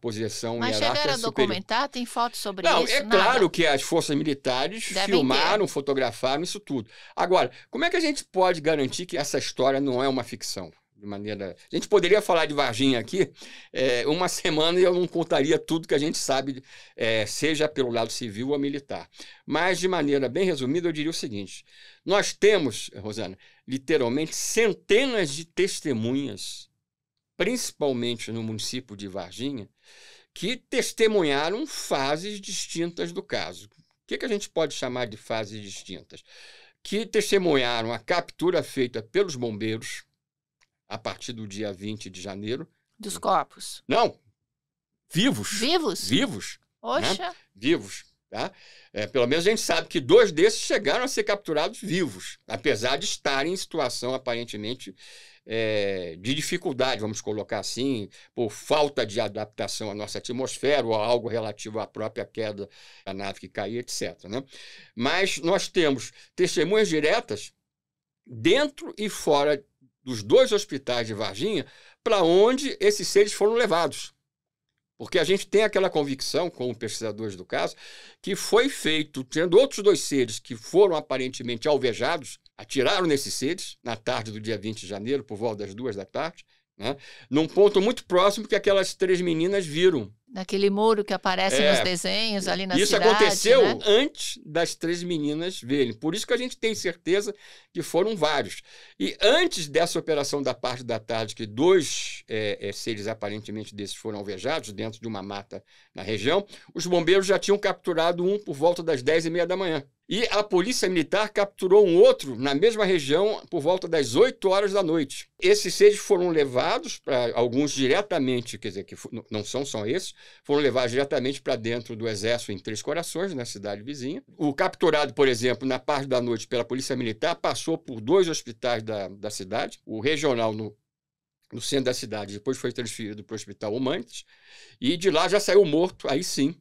posição hierárquica superior. Mas chegaram a documentar? Tem fotos sobre isso? Não, claro que as forças militares filmaram, fotografaram isso tudo. Agora, como é que a gente pode garantir que essa história não é uma ficção? De maneira... A gente poderia falar de Varginha aqui uma semana e eu não contaria tudo que a gente sabe, seja pelo lado civil ou militar. Mas, de maneira bem resumida, eu diria o seguinte. Nós temos, Rosana, literalmente centenas de testemunhas, principalmente no município de Varginha, que testemunharam fases distintas do caso. O que a gente pode chamar de fases distintas? Que testemunharam a captura feita pelos bombeiros, a partir do dia 20 de janeiro. Dos corpos? Não. Vivos. Vivos? Vivos. Oxa. Né? Vivos. Tá? Pelo menos a gente sabe que 2 desses chegaram a ser capturados vivos, apesar de estarem em situação aparentemente de dificuldade, vamos colocar assim, por falta de adaptação à nossa atmosfera ou algo relativo à própria queda da nave que caía, etc. Né? Mas nós temos testemunhas diretas dentro e fora dos 2 hospitais de Varginha, para onde esses seres foram levados. Porque a gente tem aquela convicção, como pesquisadores do caso, que foi feito, tendo outros 2 seres que foram aparentemente alvejados, atiraram nesses seres, na tarde do dia 20 de janeiro, por volta das 2 da tarde, né, num ponto muito próximo que aquelas 3 meninas viram. Naquele muro que aparece nos desenhos ali na cidade. Isso aconteceu, né, antes das 3 meninas verem. Por isso que a gente tem certeza que foram vários. E antes dessa operação da parte da tarde, que 2 seres aparentemente desses foram alvejados dentro de uma mata na região, os bombeiros já tinham capturado um por volta das 10h30 da manhã. E a polícia militar capturou um outro na mesma região por volta das 8 horas da noite. Esses 6 foram levados, para alguns diretamente, quer dizer, que não são só esses, foram levados diretamente para dentro do Exército em Três Corações, na cidade vizinha. O capturado, por exemplo, na parte da noite pela polícia militar, passou por 2 hospitais da cidade, o regional no centro da cidade, depois foi transferido para o Hospital Humanitas, e de lá já saiu morto, aí sim,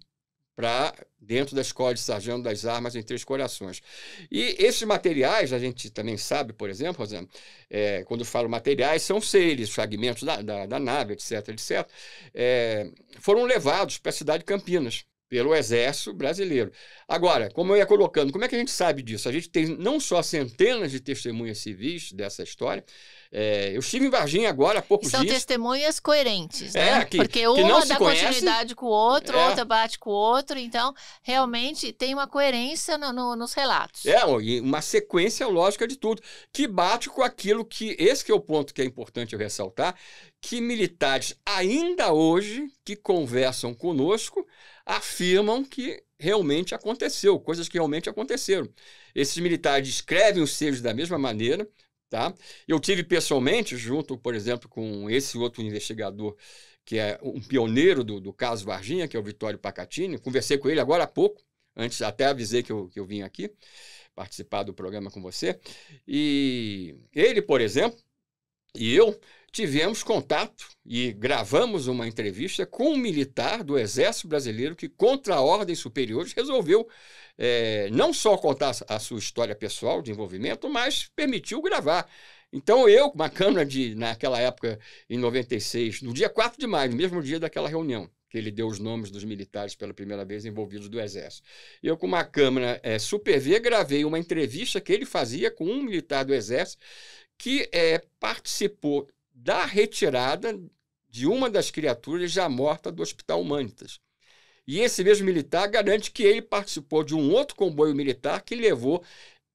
para dentro da Escola de Sargento das Armas em Três Corações. E esses materiais, a gente também sabe, por exemplo, Rosana, quando eu falo materiais, são seres, fragmentos da nave, etc., foram levados para a cidade de Campinas, pelo Exército Brasileiro. Agora, como eu ia colocando, como é que a gente sabe disso? A gente tem não só centenas de testemunhas civis dessa história. Eu estive em Varginha agora há poucos dias. São testemunhas coerentes, né? Porque que uma dá conhece, continuidade com o outro, outra bate com o outro, então realmente tem uma coerência nos relatos. E uma sequência lógica de tudo, que bate com aquilo que, esse que é o ponto que é importante eu ressaltar, que militares ainda hoje que conversam conosco afirmam que realmente aconteceu, coisas que realmente aconteceram. Esses militares descrevem os sejos da mesma maneira. Tá? Eu tive pessoalmente, junto, por exemplo, com esse outro investigador, que é um pioneiro do caso Varginha, que é o Vitório Pacatini, conversei com ele agora há pouco, antes até avisei que eu vim aqui participar do programa com você, e ele, por exemplo, e eu tivemos contato e gravamos uma entrevista com um militar do Exército Brasileiro que, contra ordens superiores, resolveu não só contar a sua história pessoal de envolvimento, mas permitiu gravar. Então eu, com uma câmera naquela época, em 96, no dia 4 de maio, no mesmo dia daquela reunião, que ele deu os nomes dos militares pela primeira vez envolvidos do Exército. Eu, com uma câmera Super V, gravei uma entrevista que ele fazia com um militar do Exército que participou da retirada de uma das criaturas já morta do Hospital Humanitas. E esse mesmo militar garante que ele participou de um outro comboio militar que levou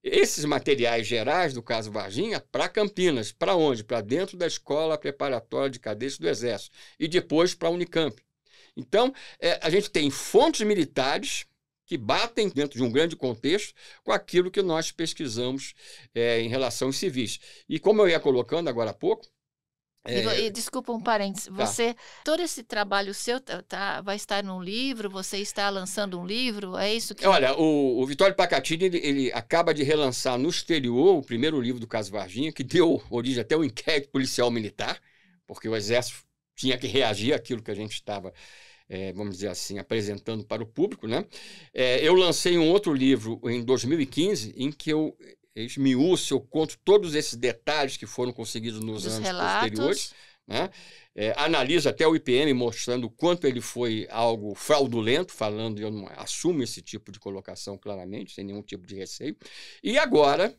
esses materiais gerais do caso Varginha para Campinas. Para onde? Para dentro da Escola Preparatória de Cadetes do Exército. E depois para a Unicamp. Então, a gente tem fontes militares que batem dentro de um grande contexto com aquilo que nós pesquisamos em relação aos civis. E como eu ia colocando agora há pouco, desculpa um parênteses, todo esse trabalho seu vai estar num livro, você está lançando um livro, é isso que... Olha, o Vitório Pacatini, ele acaba de relançar no exterior o primeiro livro do caso Varginha, que deu origem até ao inquérito policial militar, porque o Exército tinha que reagir àquilo que a gente estava, vamos dizer assim, apresentando para o público, né? Eu lancei um outro livro em 2015, em que eu esmiuço, eu conto todos esses detalhes que foram conseguidos nos anos posteriores, né? Analiso até o IPM mostrando o quanto ele foi algo fraudulento, falando, eu não assumo esse tipo de colocação claramente, sem nenhum tipo de receio. E agora,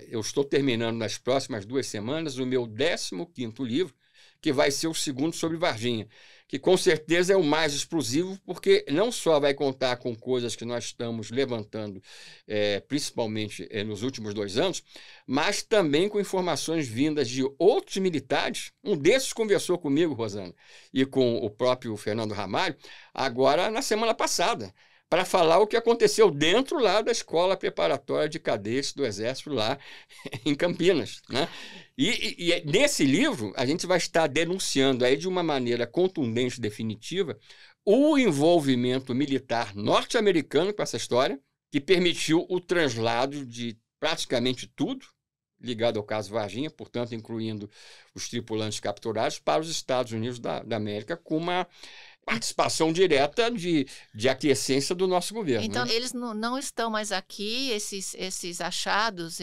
eu estou terminando nas próximas 2 semanas o meu 15º livro, que vai ser o segundo sobre Varginha, que com certeza é o mais explosivo, porque não só vai contar com coisas que nós estamos levantando, principalmente nos últimos 2 anos, mas também com informações vindas de outros militares. Um desses conversou comigo, Rosana, e com o próprio Fernando Ramalho, agora na semana passada, para falar o que aconteceu dentro lá da Escola Preparatória de Cadetes do Exército, lá em Campinas, né? E nesse livro, a gente vai estar denunciando aí de uma maneira contundente e definitiva o envolvimento militar norte-americano com essa história, que permitiu o translado de praticamente tudo ligado ao caso Varginha, portanto, incluindo os tripulantes capturados, para os Estados Unidos da América, com uma participação direta de aquiescência do nosso governo. Então, né? Eles não estão mais aqui, esses achados,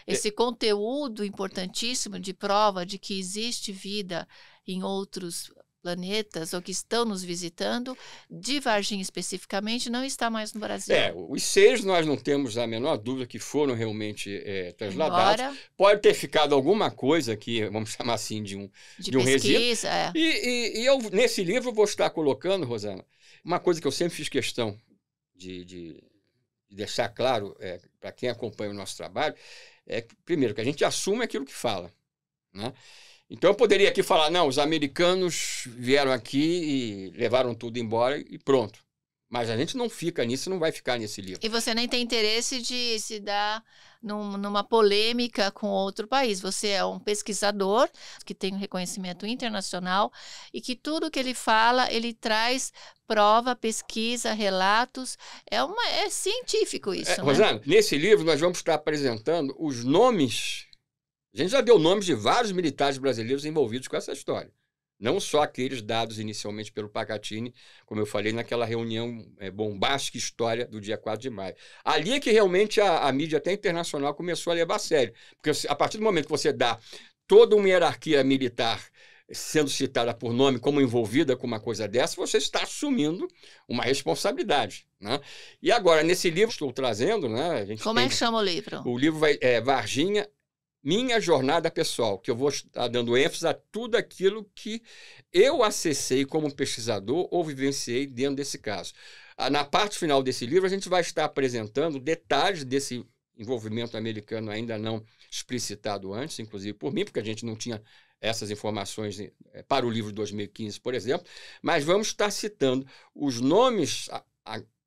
esse conteúdo importantíssimo de prova de que existe vida em outros planetas ou que estão nos visitando, de Varginha especificamente, não está mais no Brasil. Os 6 nós não temos a menor dúvida que foram realmente trasladados. Pode ter ficado alguma coisa que, vamos chamar assim, de um resíduo. E eu, nesse livro, vou estar colocando, Rosana, uma coisa que eu sempre fiz questão de deixar claro para quem acompanha o nosso trabalho, primeiro, que a gente assume aquilo que fala, né? Então eu poderia aqui falar, não, os americanos vieram aqui e levaram tudo embora e pronto. Mas a gente não fica nisso, não vai ficar nesse livro. E você nem tem interesse de se dar numa polêmica com outro país. Você é um pesquisador que tem um reconhecimento internacional e que tudo que ele fala, ele traz prova, pesquisa, relatos. É científico isso, né? Rosana, nesse livro nós vamos estar apresentando os nomes. A gente já deu nomes de vários militares brasileiros envolvidos com essa história. Não só aqueles dados inicialmente pelo Pacatini, como eu falei naquela reunião bombástica história do dia 4 de maio. Ali é que realmente a mídia até internacional começou a levar a sério. Porque a partir do momento que você dá toda uma hierarquia militar sendo citada por nome como envolvida com uma coisa dessa, você está assumindo uma responsabilidade, né? E agora, nesse livro que estou trazendo... né, como é que chama o livro? O livro Varginha, Minha Jornada Pessoal, que eu vou estar dando ênfase a tudo aquilo que eu acessei como pesquisador ou vivenciei dentro desse caso. Na parte final desse livro, a gente vai estar apresentando detalhes desse envolvimento americano ainda não explicitado antes, inclusive por mim, porque a gente não tinha essas informações para o livro de 2015, por exemplo, mas vamos estar citando os nomes,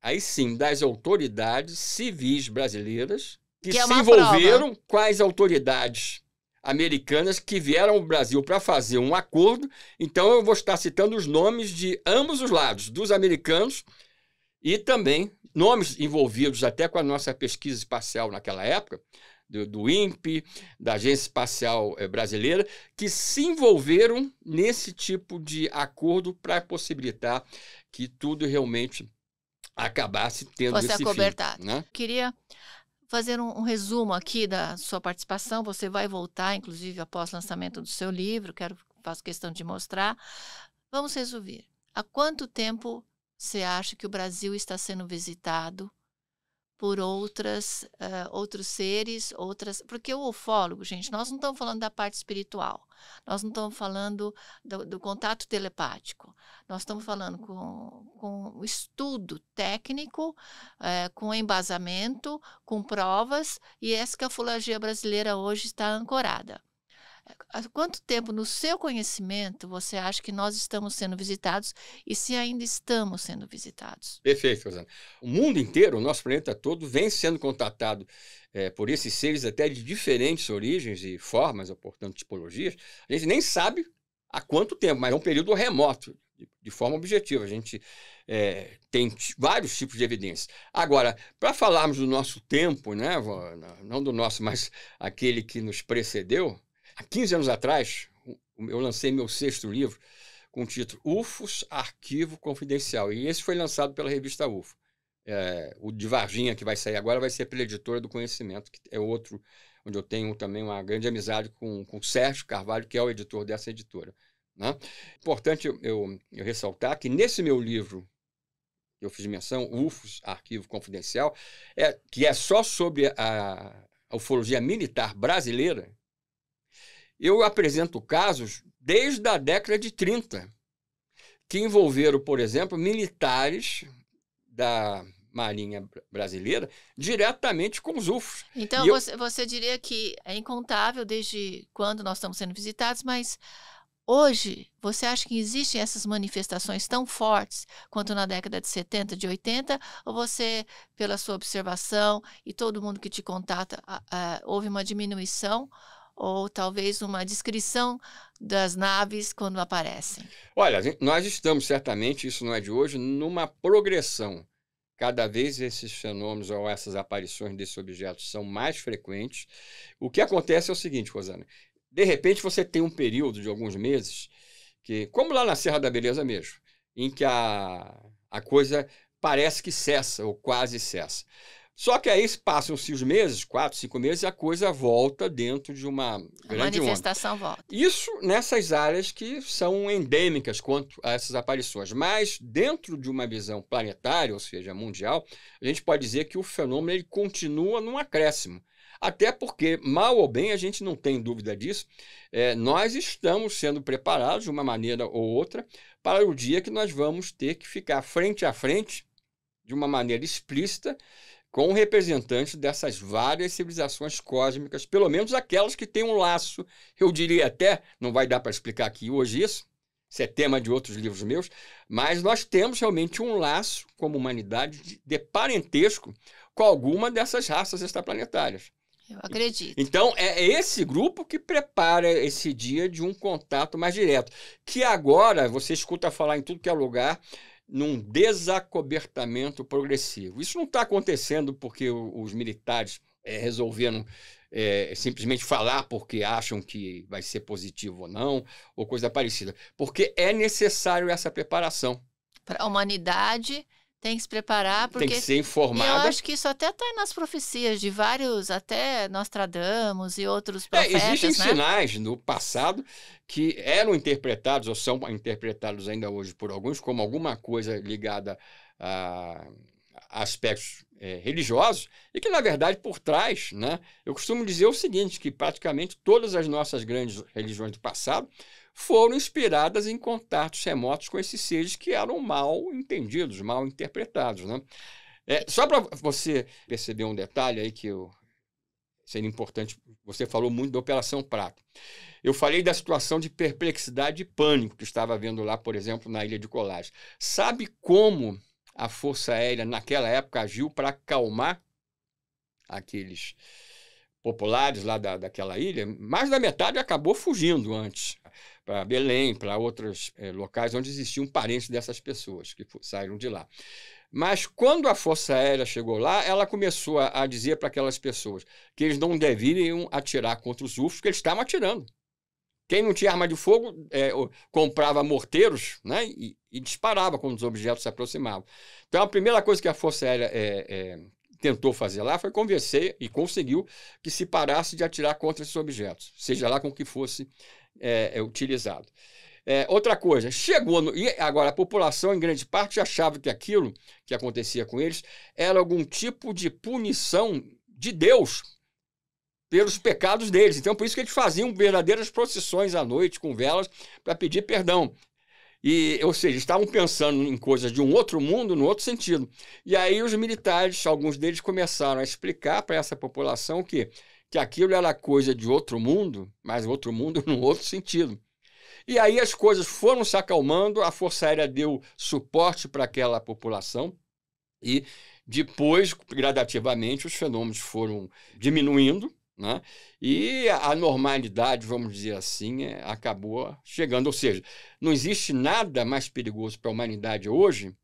aí sim, das autoridades civis brasileiras que se envolveram com as autoridades americanas que vieram ao Brasil para fazer um acordo. Então, eu vou estar citando os nomes de ambos os lados, dos americanos e também nomes envolvidos até com a nossa pesquisa espacial naquela época, do INPE, da Agência Espacial Brasileira, que se envolveram nesse tipo de acordo para possibilitar que tudo realmente acabasse tendo esse fim, né? Queria fazer um resumo aqui da sua participação. Você vai voltar, inclusive, após o lançamento do seu livro. Faço questão de mostrar. Vamos resumir. Há quanto tempo você acha que o Brasil está sendo visitado por outros seres, porque o ufólogo, gente, nós não estamos falando da parte espiritual, nós não estamos falando do contato telepático, nós estamos falando com estudo técnico, com embasamento, com provas, e essa que a ufologia brasileira hoje está ancorada. Há quanto tempo, no seu conhecimento, você acha que nós estamos sendo visitados e se ainda estamos sendo visitados? Perfeito, Rosana. O mundo inteiro, o nosso planeta todo, vem sendo contatado por esses seres até de diferentes origens e formas, ou, portanto, tipologias. A gente nem sabe há quanto tempo, mas é um período remoto, de forma objetiva. A gente tem vários tipos de evidências. Agora, para falarmos do nosso tempo, né, não do nosso, mas aquele que nos precedeu, há 15 anos atrás, eu lancei meu 6º livro com o título UFOs, Arquivo Confidencial. E esse foi lançado pela revista UFO. O de Varginha, que vai sair agora, vai ser pela Editora do Conhecimento, que é outro, onde eu tenho também uma grande amizade com o Sérgio Carvalho, que é o editor dessa editora, né? Importante eu ressaltar que nesse meu livro, que eu fiz menção, UFOs, Arquivo Confidencial, que é só sobre a ufologia militar brasileira, eu apresento casos desde a década de 30, que envolveram, por exemplo, militares da Marinha Brasileira diretamente com os UFOs. Então, você diria que é incontável desde quando nós estamos sendo visitados, mas hoje, você acha que existem essas manifestações tão fortes quanto na década de 70, de 80? Ou você, pela sua observação e todo mundo que te contata, houve uma diminuição ou talvez uma descrição das naves quando aparecem? Olha, nós estamos certamente, isso não é de hoje, numa progressão. Cada vez esses fenômenos ou essas aparições desses objetos são mais frequentes. O que acontece é o seguinte, Rosana, de repente você tem um período de alguns meses, que, como lá na Serra da Beleza mesmo, em que a coisa parece que cessa ou quase cessa. Só que aí passam-se os meses, 4, 5 meses, e a coisa volta dentro de uma grande manifestação onda. volta. Isso nessas áreas que são endêmicas quanto a essas aparições. Mas dentro de uma visão planetária, ou seja, mundial, a gente pode dizer que o fenômeno ele continua num acréscimo. Até porque, mal ou bem, a gente não tem dúvida disso, nós estamos sendo preparados de uma maneira ou outra para o dia que nós vamos ter que ficar frente a frente, de uma maneira explícita, com representantes dessas várias civilizações cósmicas, pelo menos aquelas que têm um laço, eu diria até, não vai dar para explicar aqui hoje isso, isso é tema de outros livros meus, mas nós temos realmente um laço como humanidade de parentesco com alguma dessas raças extraplanetárias. Eu acredito. Então, é esse grupo que prepara esse dia de um contato mais direto, que agora você escuta falar em tudo que é lugar, num desacobertamento progressivo. Isso não está acontecendo porque os militares resolveram simplesmente falar porque acham que vai ser positivo ou não, ou coisa parecida. Porque é necessário essa preparação. Para a humanidade tem que se preparar, porque tem que ser informada. eu acho que isso até está nas profecias de vários, até Nostradamus e outros profetas, existem né? sinais no passado que eram interpretados, ou são interpretados ainda hoje por alguns, como alguma coisa ligada a aspectos religiosos, e que, na verdade, por trás, né, eu costumo dizer o seguinte, que praticamente todas as nossas grandes religiões do passado foram inspiradas em contatos remotos com esses seres que eram mal entendidos, mal interpretados, né? Só para você perceber um detalhe aí que seria importante, você falou muito da Operação Prato. Eu falei da situação de perplexidade e pânico que estava havendo lá, por exemplo, na Ilha de Colage. Sabe como a Força Aérea, naquela época, agiu para acalmar aqueles populares lá daquela ilha? Mais da metade acabou fugindo antes, para Belém, para outros locais onde existiam parentes dessas pessoas que saíram de lá. Mas quando a Força Aérea chegou lá, ela começou a dizer para aquelas pessoas que eles não deveriam atirar contra os UFOs, porque eles estavam atirando. Quem não tinha arma de fogo comprava morteiros, né, e disparava quando os objetos se aproximavam. Então, a primeira coisa que a Força Aérea tentou fazer lá foi convencer, e conseguiu, que se parasse de atirar contra esses objetos, seja lá com o que fosse utilizado. Outra coisa, e agora a população, em grande parte, achava que aquilo que acontecia com eles era algum tipo de punição de Deus pelos pecados deles. Então, por isso que eles faziam verdadeiras procissões à noite com velas para pedir perdão. Ou seja, estavam pensando em coisas de um outro mundo, no outro sentido. E aí os militares, alguns deles, começaram a explicar para essa população que aquilo era coisa de outro mundo, mas outro mundo num outro sentido. E aí as coisas foram se acalmando, a Força Aérea deu suporte para aquela população e depois, gradativamente, os fenômenos foram diminuindo, né? E a normalidade, vamos dizer assim, acabou chegando. Ou seja, não existe nada mais perigoso para a humanidade hoje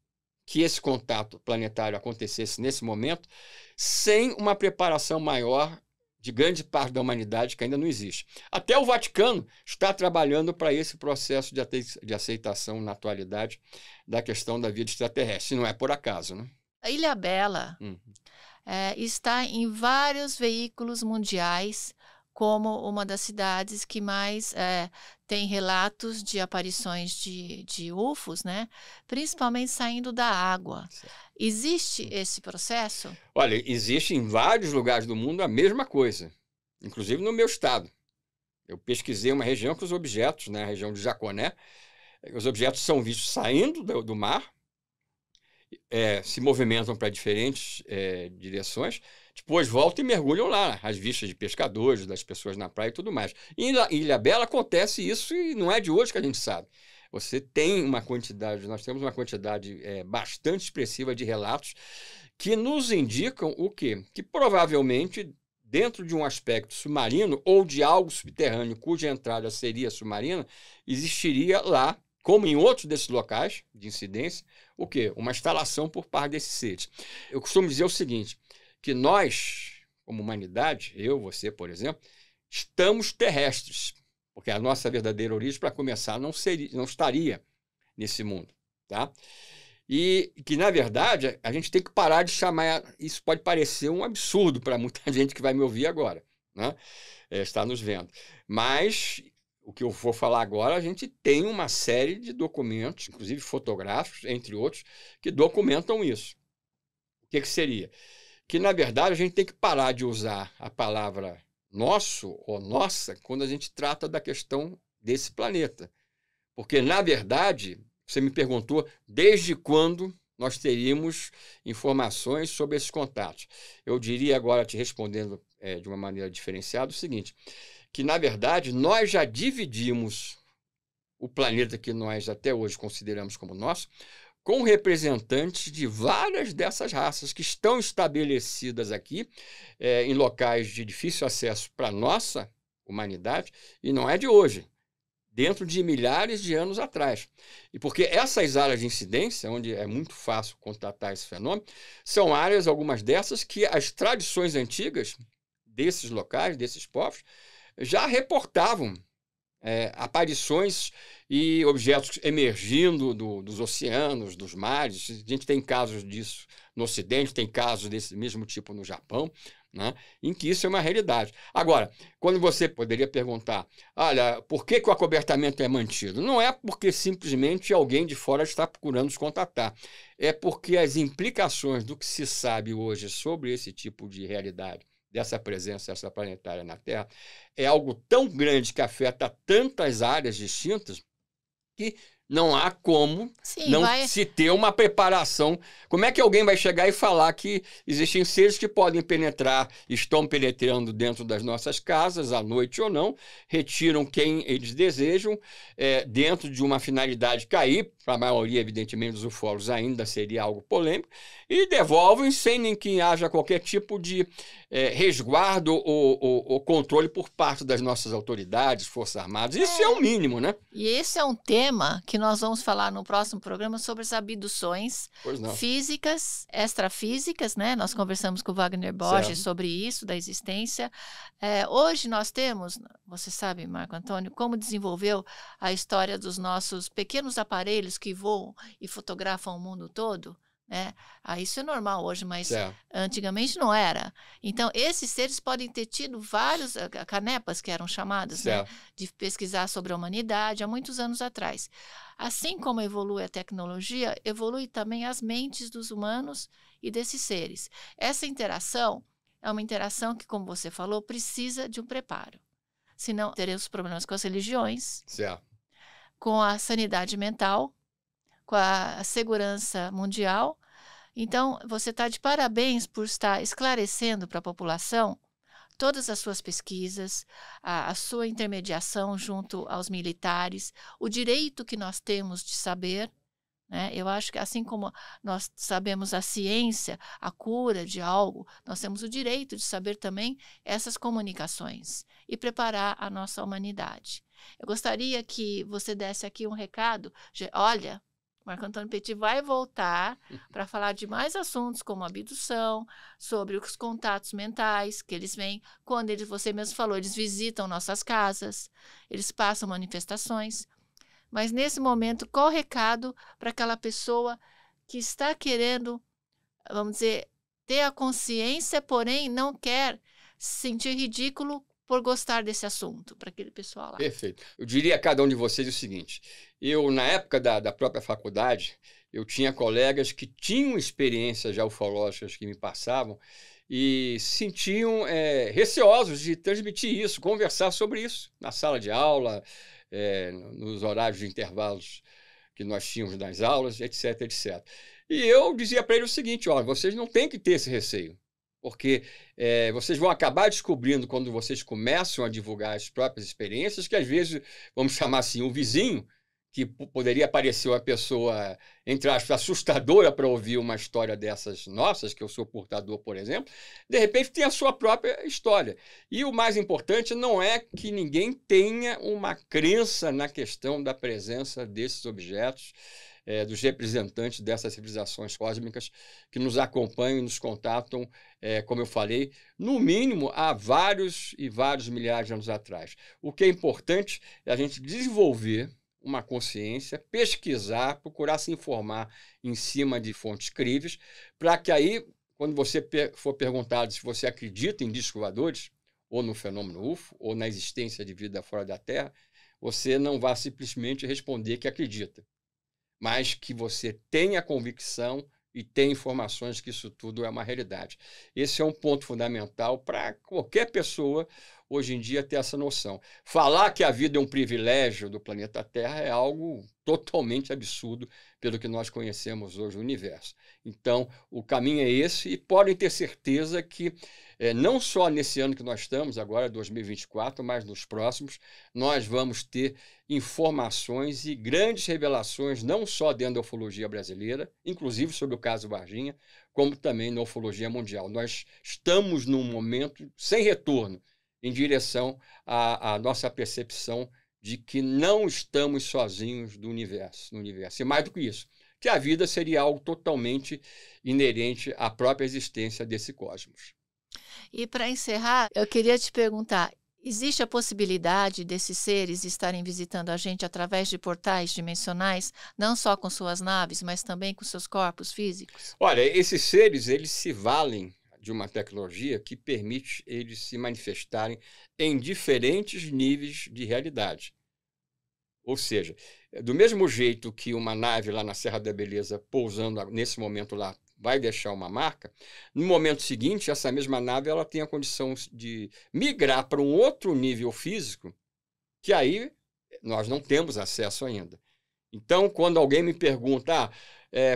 que esse contato planetário acontecesse nesse momento sem uma preparação maior de grande parte da humanidade que ainda não existe. Até o Vaticano está trabalhando para esse processo de aceitação na atualidade da questão da vida extraterrestre. Não é por acaso, né? A Ilhabela está em vários veículos mundiais como uma das cidades que mais tem relatos de aparições de UFOs, né? Principalmente saindo da água. Certo. Existe esse processo? Olha, existe em vários lugares do mundo a mesma coisa, inclusive no meu estado. Eu pesquisei uma região com os objetos, né, a região de Jaconé. Os objetos são vistos saindo do mar, se movimentam para diferentes direções, depois voltam e mergulham lá, as vistas de pescadores, das pessoas na praia e tudo mais. E em Ilhabela acontece isso e não é de hoje que a gente sabe. Você tem nós temos uma quantidade bastante expressiva de relatos que nos indicam o quê? Que provavelmente dentro de um aspecto submarino ou de algo subterrâneo cuja entrada seria submarina, existiria lá, como em outros desses locais de incidência, o quê? Uma instalação por parte desses seres. Eu costumo dizer o seguinte, que nós, como humanidade, eu, você, por exemplo, estamos terrestres, porque a nossa verdadeira origem, para começar, não estaria nesse mundo, tá? E que, na verdade, a gente tem que parar de chamar... Isso pode parecer um absurdo para muita gente que vai me ouvir agora, né? Está nos vendo. Mas o que eu vou falar agora, a gente tem uma série de documentos, inclusive fotográficos, entre outros, que documentam isso. O que seria? Que, na verdade, a gente tem que parar de usar a palavra nosso ou nossa quando a gente trata da questão desse planeta. Porque, na verdade, você me perguntou desde quando nós teríamos informações sobre esses contatos. Eu diria agora, te respondendo de uma maneira diferenciada, o seguinte, que, na verdade, nós já dividimos o planeta que nós até hoje consideramos como nosso, com representantes de várias dessas raças que estão estabelecidas aqui, em locais de difícil acesso para a nossa humanidade, e não é de hoje, dentro de milhares de anos atrás. E porque essas áreas de incidência, onde é muito fácil constatar esse fenômeno, são áreas, algumas dessas, que as tradições antigas desses locais, desses povos, já reportavam aparições e objetos emergindo dos oceanos, dos mares. A gente tem casos disso no Ocidente, tem casos desse mesmo tipo no Japão, né, em que isso é uma realidade. Agora, quando você poderia perguntar, olha, por que o acobertamento é mantido? Não é porque simplesmente alguém de fora está procurando nos contatar. É porque as implicações do que se sabe hoje sobre esse tipo de realidade, dessa presença extraplanetária na Terra, é algo tão grande que afeta tantas áreas distintas que não há como se ter uma preparação. Como é que alguém vai chegar e falar que existem seres que podem penetrar, estão penetrando dentro das nossas casas, à noite ou não, retiram quem eles desejam, dentro de uma finalidade que aí, para a maioria, evidentemente, dos ufólogos ainda seria algo polêmico, e devolvem sem nem que haja qualquer tipo de resguardo ou controle por parte das nossas autoridades, Forças Armadas. Isso é o mínimo, né? E esse é um tema que nós vamos falar no próximo programa sobre as abduções físicas, extrafísicas, né? Nós conversamos com o Wagner Borges sobre isso, da existência. Hoje nós temos, você sabe, Marco Antônio, como desenvolveu a história dos nossos pequenos aparelhos que voam e fotografam o mundo todo, né? Isso é normal hoje, mas antigamente não era. Então, esses seres podem ter tido vários canepas, que eram chamadas, né, de pesquisar sobre a humanidade há muitos anos atrás. Assim como evolui a tecnologia, evolui também as mentes dos humanos e desses seres. Essa interação é uma interação que, como você falou, precisa de um preparo. Senão, teremos problemas com as religiões, com a sanidade mental, com a segurança mundial. Então, você está de parabéns por estar esclarecendo para a população todas as suas pesquisas, a sua intermediação junto aos militares, o direito que nós temos de saber, né? Eu acho que assim como nós sabemos a ciência, a cura de algo, nós temos o direito de saber também essas comunicações e preparar a nossa humanidade. Eu gostaria que você desse aqui um recado. Olha, Marco Antônio Petit vai voltar para falar de mais assuntos como abdução, sobre os contatos mentais que eles vêm. Quando você mesmo falou, eles visitam nossas casas, eles passam manifestações. Mas nesse momento, qual o recado para aquela pessoa que está querendo, vamos dizer, ter a consciência, porém não quer se sentir ridículo por gostar desse assunto, para aquele pessoal lá? Perfeito. Eu diria a cada um de vocês o seguinte: eu, na época da própria faculdade, eu tinha colegas que tinham experiências já ufológicas que me passavam e se sentiam receosos de transmitir isso, conversar sobre isso na sala de aula, nos horários de intervalos que nós tínhamos nas aulas, etc, etc. E eu dizia para eles o seguinte: olha, vocês não têm que ter esse receio. Porque vocês vão acabar descobrindo, quando vocês começam a divulgar as próprias experiências, que às vezes, vamos chamar assim, um vizinho, que poderia parecer uma pessoa, entre aspas, assustadora para ouvir uma história dessas nossas, que eu sou portador, por exemplo, de repente tem a sua própria história. E o mais importante não é que ninguém tenha uma crença na questão da presença desses objetos, dos representantes dessas civilizações cósmicas que nos acompanham e nos contatam, como eu falei, no mínimo há vários e vários milhares de anos atrás. O que é importante é a gente desenvolver uma consciência, pesquisar, procurar se informar em cima de fontes críveis, para que aí, quando você for perguntado se você acredita em discos voadores, ou no fenômeno UFO, ou na existência de vida fora da Terra, você não vá simplesmente responder que acredita, mas que você tenha convicção e tenha informações que isso tudo é uma realidade. Esse é um ponto fundamental para qualquer pessoa hoje em dia, ter essa noção. Falar que a vida é um privilégio do planeta Terra é algo totalmente absurdo pelo que nós conhecemos hoje no universo. Então, o caminho é esse, e podem ter certeza que, não só nesse ano que nós estamos, agora 2024, mas nos próximos, nós vamos ter informações e grandes revelações, não só dentro da ufologia brasileira, inclusive sobre o caso Varginha, como também na ufologia mundial. Nós estamos num momento sem retorno em direção à nossa percepção de que não estamos sozinhos no universo. E mais do que isso, que a vida seria algo totalmente inerente à própria existência desse cosmos. E para encerrar, eu queria te perguntar, existe a possibilidade desses seres estarem visitando a gente através de portais dimensionais, não só com suas naves, mas também com seus corpos físicos? Olha, esses seres, eles se valem de uma tecnologia que permite eles se manifestarem em diferentes níveis de realidade. Ou seja, do mesmo jeito que uma nave lá na Serra da Beleza, pousando nesse momento lá, vai deixar uma marca, no momento seguinte, essa mesma nave ela tem a condição de migrar para um outro nível físico, que aí nós não temos acesso ainda. Então, quando alguém me pergunta,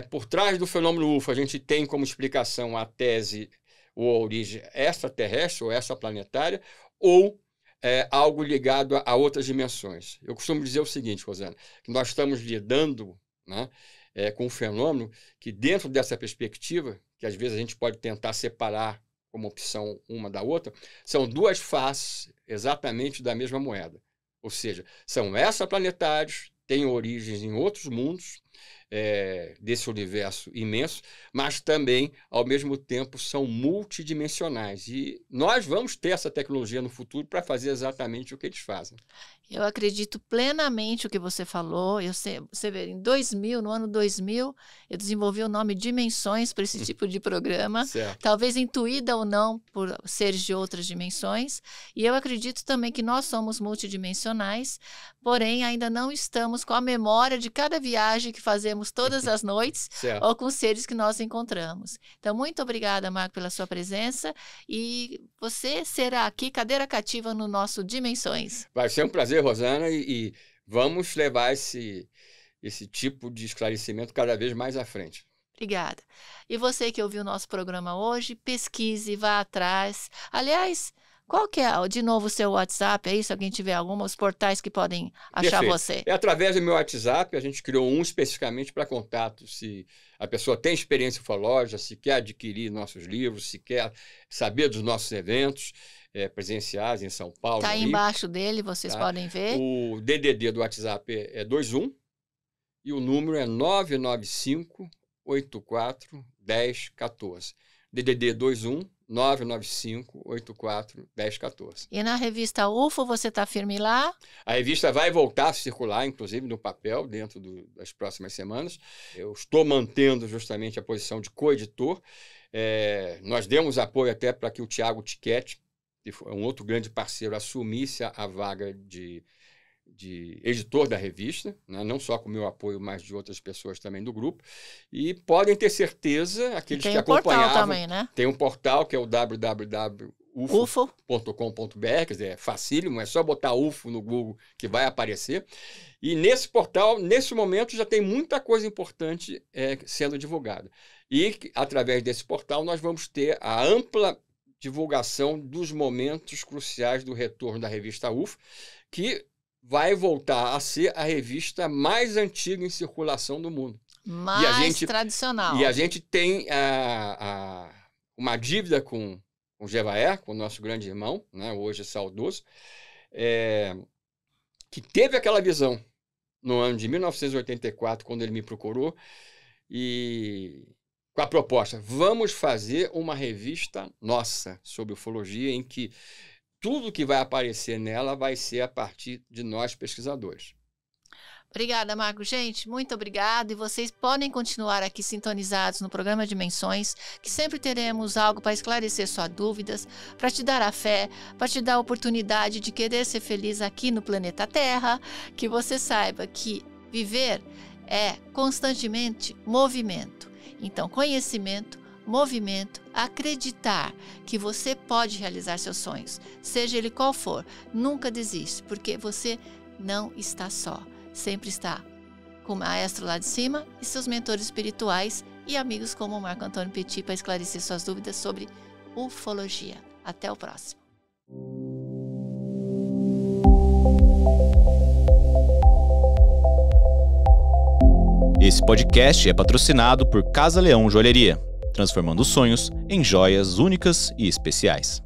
por trás do fenômeno UFO, a gente tem como explicação a tese ou a origem extraterrestre ou extraplanetária, ou algo ligado a outras dimensões. Eu costumo dizer o seguinte, Rosana, que nós estamos lidando, né, com um fenômeno que, dentro dessa perspectiva, que às vezes a gente pode tentar separar como opção uma da outra, são duas faces exatamente da mesma moeda. Ou seja, são extraplanetários, têm origens em outros mundos, desse universo imenso, mas também, ao mesmo tempo, são multidimensionais. E nós vamos ter essa tecnologia no futuro para fazer exatamente o que eles fazem. Eu acredito plenamente o que você falou. Você vê, no ano 2000, eu desenvolvi o nome Dimensões para esse tipo de programa, Certo. talvez intuída ou não por seres de outras dimensões. E eu acredito também que nós somos multidimensionais, porém ainda não estamos com a memória de cada viagem que fazemos todas as noites Certo. ou com seres que nós encontramos. Então, muito obrigada, Marco, pela sua presença, e você será aqui cadeira cativa no nosso Dimensões. Vai ser um prazer, Rosana, e vamos levar esse tipo de esclarecimento cada vez mais à frente. Obrigada. E você que ouviu o nosso programa hoje, pesquise, vá atrás. Aliás, qual que é, de novo, o seu WhatsApp aí, se alguém tiver alguns portais que podem achar Perfeito. você? É através do meu WhatsApp, a gente criou um especificamente para contato, se a pessoa tem experiência ufológica, se quer adquirir nossos livros, se quer saber dos nossos eventos presenciais em São Paulo. Está aí embaixo dele, vocês podem ver. O DDD do WhatsApp é 21 e o número é 995 84 10 14. DDD 21 995 84 10 14. E na revista UFO você está firme lá? A revista vai voltar a circular, inclusive no papel, dentro das próximas semanas. Eu estou mantendo justamente a posição de coeditor. Nós demos apoio até para que o Tiago Tiquete, que foi um outro grande parceiro, assumisse a vaga de editor da revista, né? Não só com o meu apoio, mas de outras pessoas também do grupo. E podem ter certeza, aqueles que acompanhavam... Tem um portal também, né? Tem um portal que é o www.ufo.com.br, quer dizer, é facílimo, é só botar UFO no Google que vai aparecer. E nesse portal, nesse momento, já tem muita coisa importante sendo divulgada. E, através desse portal, nós vamos ter a ampla divulgação dos momentos cruciais do retorno da revista UFO, que vai voltar a ser a revista mais antiga em circulação do mundo. Mais tradicional. E a gente tem uma dívida com o Jevaé, com o nosso grande irmão, né, hoje saudoso, que teve aquela visão no ano de 1984, quando ele me procurou, e com a proposta, vamos fazer uma revista nossa sobre ufologia, em que tudo que vai aparecer nela vai ser a partir de nós pesquisadores. Obrigada, Marco. Gente, muito obrigada. E vocês podem continuar aqui sintonizados no programa Dimensões, que sempre teremos algo para esclarecer suas dúvidas, para te dar a fé, para te dar a oportunidade de querer ser feliz aqui no planeta Terra, que você saiba que viver é constantemente movimento. Então, conhecimento movimento, acreditar que você pode realizar seus sonhos, seja ele qual for. Nunca desiste, porque você não está só. Sempre está com o maestro lá de cima e seus mentores espirituais e amigos como o Marco Antônio Petit para esclarecer suas dúvidas sobre ufologia. Até o próximo. Esse podcast é patrocinado por Casa Leão Joalheria, transformando sonhos em joias únicas e especiais.